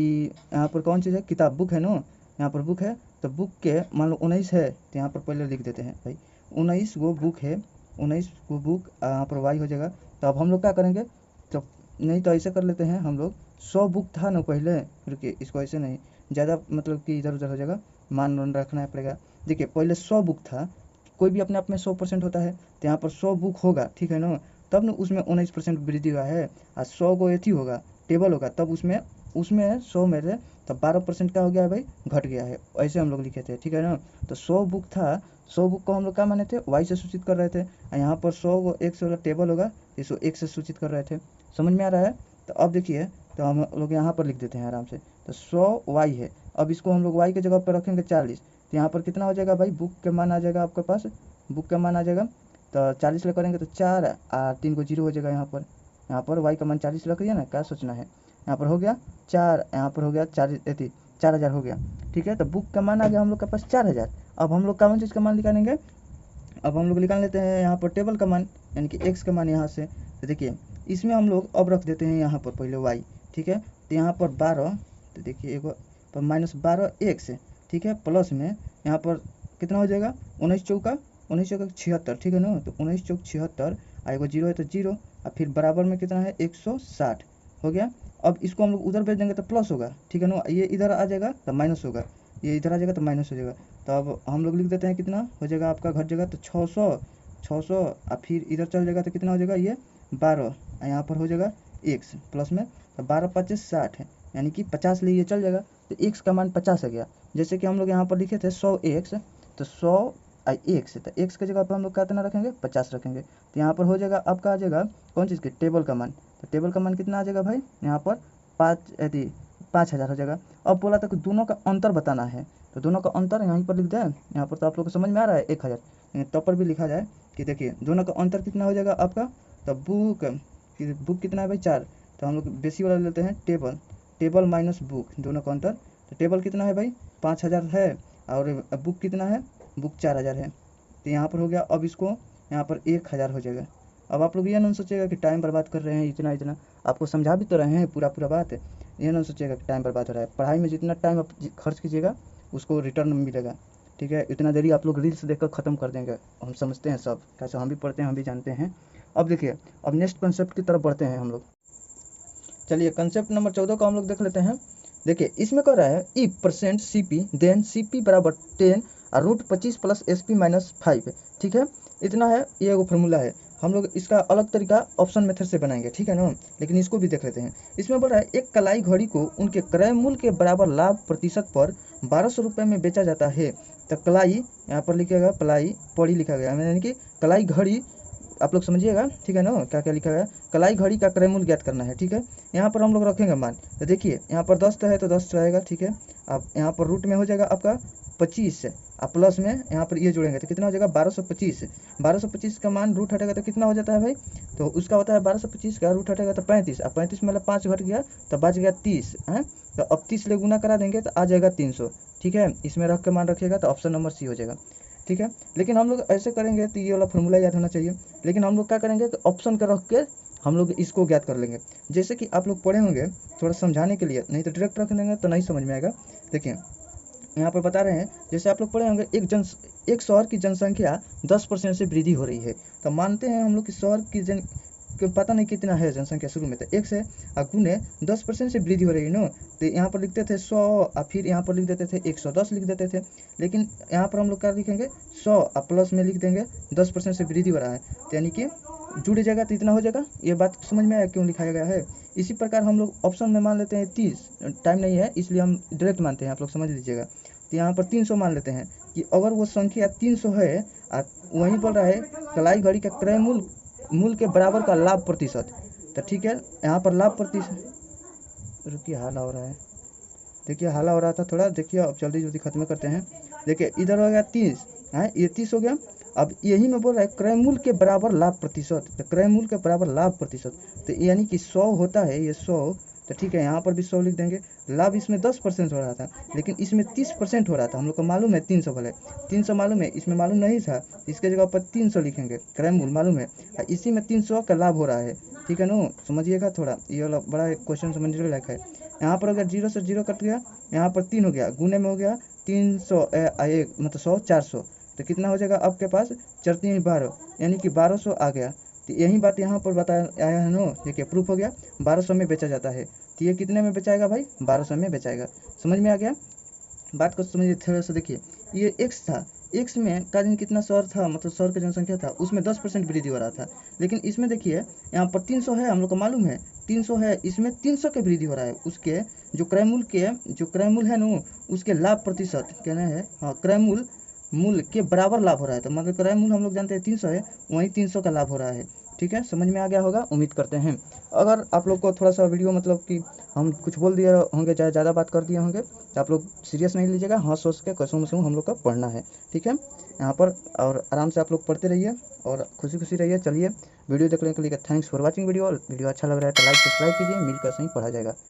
यहाँ पर कौन चीज़ है, किताब बुक है ना, यहाँ पर बुक है, तो बुक के मान लो 19 है, तो यहाँ पर पहले लिख देते हैं भाई 19 वो बुक है, 19 वो बुक, यहाँ पर y हो जाएगा। तो अब हम लोग क्या करेंगे, तो नहीं तो ऐसे कर लेते हैं हम लोग, 100 बुक था ना पहले, रुकिए इसको ऐसे नहीं, ज़्यादा मतलब कि इधर उधर हो जाएगा, मान रखना पड़ेगा। देखिए पहले 100 बुक था, कोई भी अपने आप में 100% होता है, तो यहाँ पर 100 बुक होगा, ठीक है ना। तब न उसमें 19% वृद्धि हुआ है। और 100 को एथी होगा टेबल होगा तब उसमें 100 में से तब 12% क्या हो गया है भाई, घट गया है। ऐसे हम लोग लिखे थे, ठीक है ना। तो 100 बुक था, 100 बुक को हम लोग क्या माने थे, वाई से सूचित कर रहे थे। और यहाँ पर 100 को एक से वाला टेबल होगा, इसको एक से सूचित कर रहे थे। समझ में आ रहा है। तो अब देखिए, तो हम लोग यहाँ पर लिख देते हैं आराम से। तो 100 वाई है, अब इसको हम लोग वाई के जगह पर रखेंगे 40। तो यहाँ पर कितना हो जाएगा भाई, बुक के मान आ जाएगा आपके पास, बुक का मान आ जाएगा। तो 40 ले करेंगे तो 4 और 3 को 0 हो जाएगा। यहाँ पर वाई का मान 40 रख दिया ना, क्या सोचना है। यहाँ पर हो गया 4, यहाँ पर हो गया 4000 हो गया, ठीक है। तो बुक का मान आ गया हम लोग के पास 4000। अब हम लोग कौन चीज़ का मान निकालेंगे, अब हम लोग निकाल लेते हैं यहाँ पर टेबल का मान, यानी कि x का मान यहाँ से। तो देखिए इसमें हम लोग अब रख देते हैं यहाँ पर पहले y, ठीक है। तो यहाँ पर 12, तो देखिए एक पर -12x, ठीक है, प्लस में यहाँ पर कितना हो जाएगा, 19 चौका 76, ठीक है ना। तो 19 चौक 76, एगो 0 है तो 0, और फिर बराबर में कितना है 160 हो गया। अब इसको हम लोग उधर भेज देंगे तो प्लस होगा, ठीक है ना। ये इधर आ जाएगा तो माइनस होगा, ये इधर आ जाएगा तो माइनस हो जाएगा। तो अब हम लोग लिख देते हैं कितना हो जाएगा आपका, घट जाएगा तो 600 और फिर इधर चल जाएगा तो कितना हो जाएगा ये 12, यहाँ पर हो जाएगा x प्लस में। तो 12 25 60 है, यानी कि 50 लिए चल जाएगा। तो x का मान 50 आ गया। जैसे कि हम लोग यहाँ पर लिखे थे 100x, तो 100 x, तो x की जगह पर हम लोग कितना रखेंगे, 50 रखेंगे। तो यहाँ पर हो जाएगा आपका आ जाएगा कौन चीज़ के, टेबल का मान। तो टेबल का मान कितना आ जाएगा भाई, यहाँ पर 5000 हो जाएगा। अब बोला था कि दोनों का अंतर बताना है, तो दोनों का अंतर यहीं पर लिख दें। यहाँ पर तो आप लोग को समझ में आ रहा है 1000, तब पर भी लिखा जाए कि देखिए दोनों का अंतर कितना हो जाएगा आपका। तो बुक कितना है भाई 4, तो हम लोग बेसी वाला लेते हैं टेबल माइनस बुक, दोनों का अंतर। तो टेबल कितना है भाई 5000 है, और बुक कितना है, बुक 4000 है। तो यहाँ पर हो गया। अब इसको यहाँ पर 1000 हो जाएगा। अब आप लोग ये ना सोचेगा कि टाइम बर्बाद कर रहे हैं इतना, आपको समझा भी तो रहे हैं पूरा बात। ये ना सोचेगा कि टाइम बर्बाद हो रहा है। पढ़ाई में जितना टाइम आप खर्च कीजिएगा उसको रिटर्न मिलेगा, ठीक है। इतना देरी आप लोग रील्स देखकर ख़त्म कर देंगे, हम समझते हैं सब, कैसे हम भी पढ़ते हैं, हम भी जानते हैं। अब देखिए, अब नेक्स्ट कंसेप्ट की तरफ बढ़ते हैं हम लोग। चलिए कंसेप्ट नंबर 14 को हम लोग देख लेते हैं। देखिए इसमें कह रहा है if percent CP then CP बराबर 10 और रूट 25 प्लस SP माइनस 5, ठीक है। इतना है, ये वो फार्मूला है। हम लोग इसका अलग तरीका ऑप्शन मेथड से बनाएंगे, ठीक है ना। लेकिन इसको भी देख लेते हैं। इसमें बोल रहा है एक कलाई घड़ी को उनके क्रय मूल्य के बराबर लाभ प्रतिशत पर 1200 रुपये में बेचा जाता है। तो कलाई यहाँ पर लिखेगा, पलाई पड़ी लिखा गया, यानी कि कलाई घड़ी, आप लोग समझिएगा, ठीक है ना। क्या क्या लिखा गया, कलाई घड़ी का क्रय मूल्य ज्ञात करना है, ठीक है। यहाँ पर हम लोग रखेंगे मान। तो देखिए यहाँ पर 10 है तो 10 रहेगा, ठीक है। अब यहाँ पर रूट में हो जाएगा आपका 25 और प्लस में यहाँ पर ये जोड़ेंगे तो कितना हो जाएगा 1225। 1225 का मान रूट हटेगा तो कितना हो जाता है भाई, तो उसका होता है 1225 का रूट हटेगा तो 35, और 35 में 5 घट गया तो बच गया 30 है। तो अब 30 ले गुना करा देंगे तो आ जाएगा 300, ठीक है। इसमें रख के मान रखिएगा तो ऑप्शन नंबर C हो जाएगा, ठीक है। लेकिन हम लोग ऐसे करेंगे तो ये वाला फॉर्मूला याद होना चाहिए। लेकिन हम लोग क्या करेंगे कि ऑप्शन का रख के हम लोग इसको ज्ञात कर लेंगे। जैसे कि आप लोग पढ़े होंगे, थोड़ा समझाने के लिए, नहीं तो डायरेक्ट रख देंगे तो नहीं समझ में आएगा। देखिए यहाँ पर बता रहे हैं, जैसे आप लोग पढ़े होंगे एक शहर की जनसंख्या 10% से वृद्धि हो रही है। तो मानते हैं हम लोग कि शहर की पता नहीं कितना है जनसंख्या, शुरू में तो 1 से गुने 10% से वृद्धि हो रही है ना। तो यहाँ पर लिखते थे 100 और फिर यहाँ पर लिख देते थे 110 लिख देते थे। लेकिन यहाँ पर हम लोग क्या लिखेंगे 100 और प्लस में लिख देंगे 10% से वृद्धि हो रहा है, तो यानी कि जुड़ जाएगा तो इतना हो जाएगा। ये बात समझ में आया क्यों लिखाया गया है। इसी प्रकार हम लोग ऑप्शन में मान लेते हैं 30, टाइम नहीं है इसलिए हम डायरेक्ट मानते हैं, आप लोग समझ लीजिएगा। तो यहाँ पर 300 मान लेते हैं कि अगर वो संख्या 300 है और वहीं बोल रहा है कलाई घड़ी का क्रय मूल्य के बराबर का लाभ प्रतिशत, तो ठीक है। यहाँ पर लाभ प्रतिशत, रुकिए हाला हो रहा है, देखिए हाला हो रहा था थोड़ा, देखिए अब जल्दी खत्म करते हैं। देखिए इधर हो गया 30 है, ये 30 हो गया। अब यही में बोल रहा है क्रय मूल्य के बराबर लाभ प्रतिशत, तो क्रय मूल्य के बराबर लाभ प्रतिशत, तो यानी कि 100 होता है ये 100, तो ठीक है यहाँ पर भी 100 लिख देंगे। लाभ इसमें 10% हो रहा था, लेकिन इसमें 30% हो रहा था। हम लोग को मालूम है 300 वाले 300 मालूम है, इसमें मालूम नहीं था, इसके जगह पर 300 लिखेंगे, क्रय मूल्य मालूम है, इसी में 300 का लाभ हो रहा है, ठीक है ना। समझिएगा थोड़ा, ये वाला बड़ा एक क्वेश्चन समझने लायक है। यहाँ पर अगर 0 से 0 कट गया, यहाँ पर 3 हो गया, गुने में हो गया 300 मतलब 100 400, तो कितना हो जाएगा आपके पास 4 3 12, यानी कि 1200 आ गया। तो यही बात यहाँ पर बताया आया है ना, देखिए प्रूफ हो गया 1200 में बेचा जाता है। तो ये कितने में बेचाएगा भाई, 1200 में बेचाएगा। समझ में आ गया बात को, समझिए थोड़ा सा। देखिए ये x था, एक्स में का दिन कितना सौर था, मतलब सौर की जनसंख्या था, उसमें 10% वृद्धि हो रहा था। लेकिन इसमें देखिए यहाँ पर 300 है, हम लोग को मालूम है 300 है, इसमें 300 के वृद्धि हो रहा है। उसके जो क्रयमूल है ना, उसके लाभ प्रतिशत कहना है, हाँ क्रयमूल मूल्य के बराबर लाभ हो रहा है। तो मतलब क्रय मूल्य हम लोग जानते हैं 300 है, वहीं 300 का लाभ हो रहा है। ठीक है, समझ में आ गया होगा, उम्मीद करते हैं। अगर आप लोग को थोड़ा सा वीडियो मतलब कि हम कुछ बोल दिए होंगे, चाहे ज़्यादा बात कर दिए होंगे, तो आप लोग सीरियस नहीं लीजिएगा, हंस हंस के कसम कसम हम लोग का पढ़ना है। ठीक है, यहाँ पर और आराम से आप लोग पढ़ते रहिए और खुशी खुशी रहिए। चलिए, वीडियो देखने के लिए thanks for watching video. Video अच्छा लग रहा है तो लाइक सब्सक्राइब कीजिए, मिलकर सही पढ़ा जाएगा।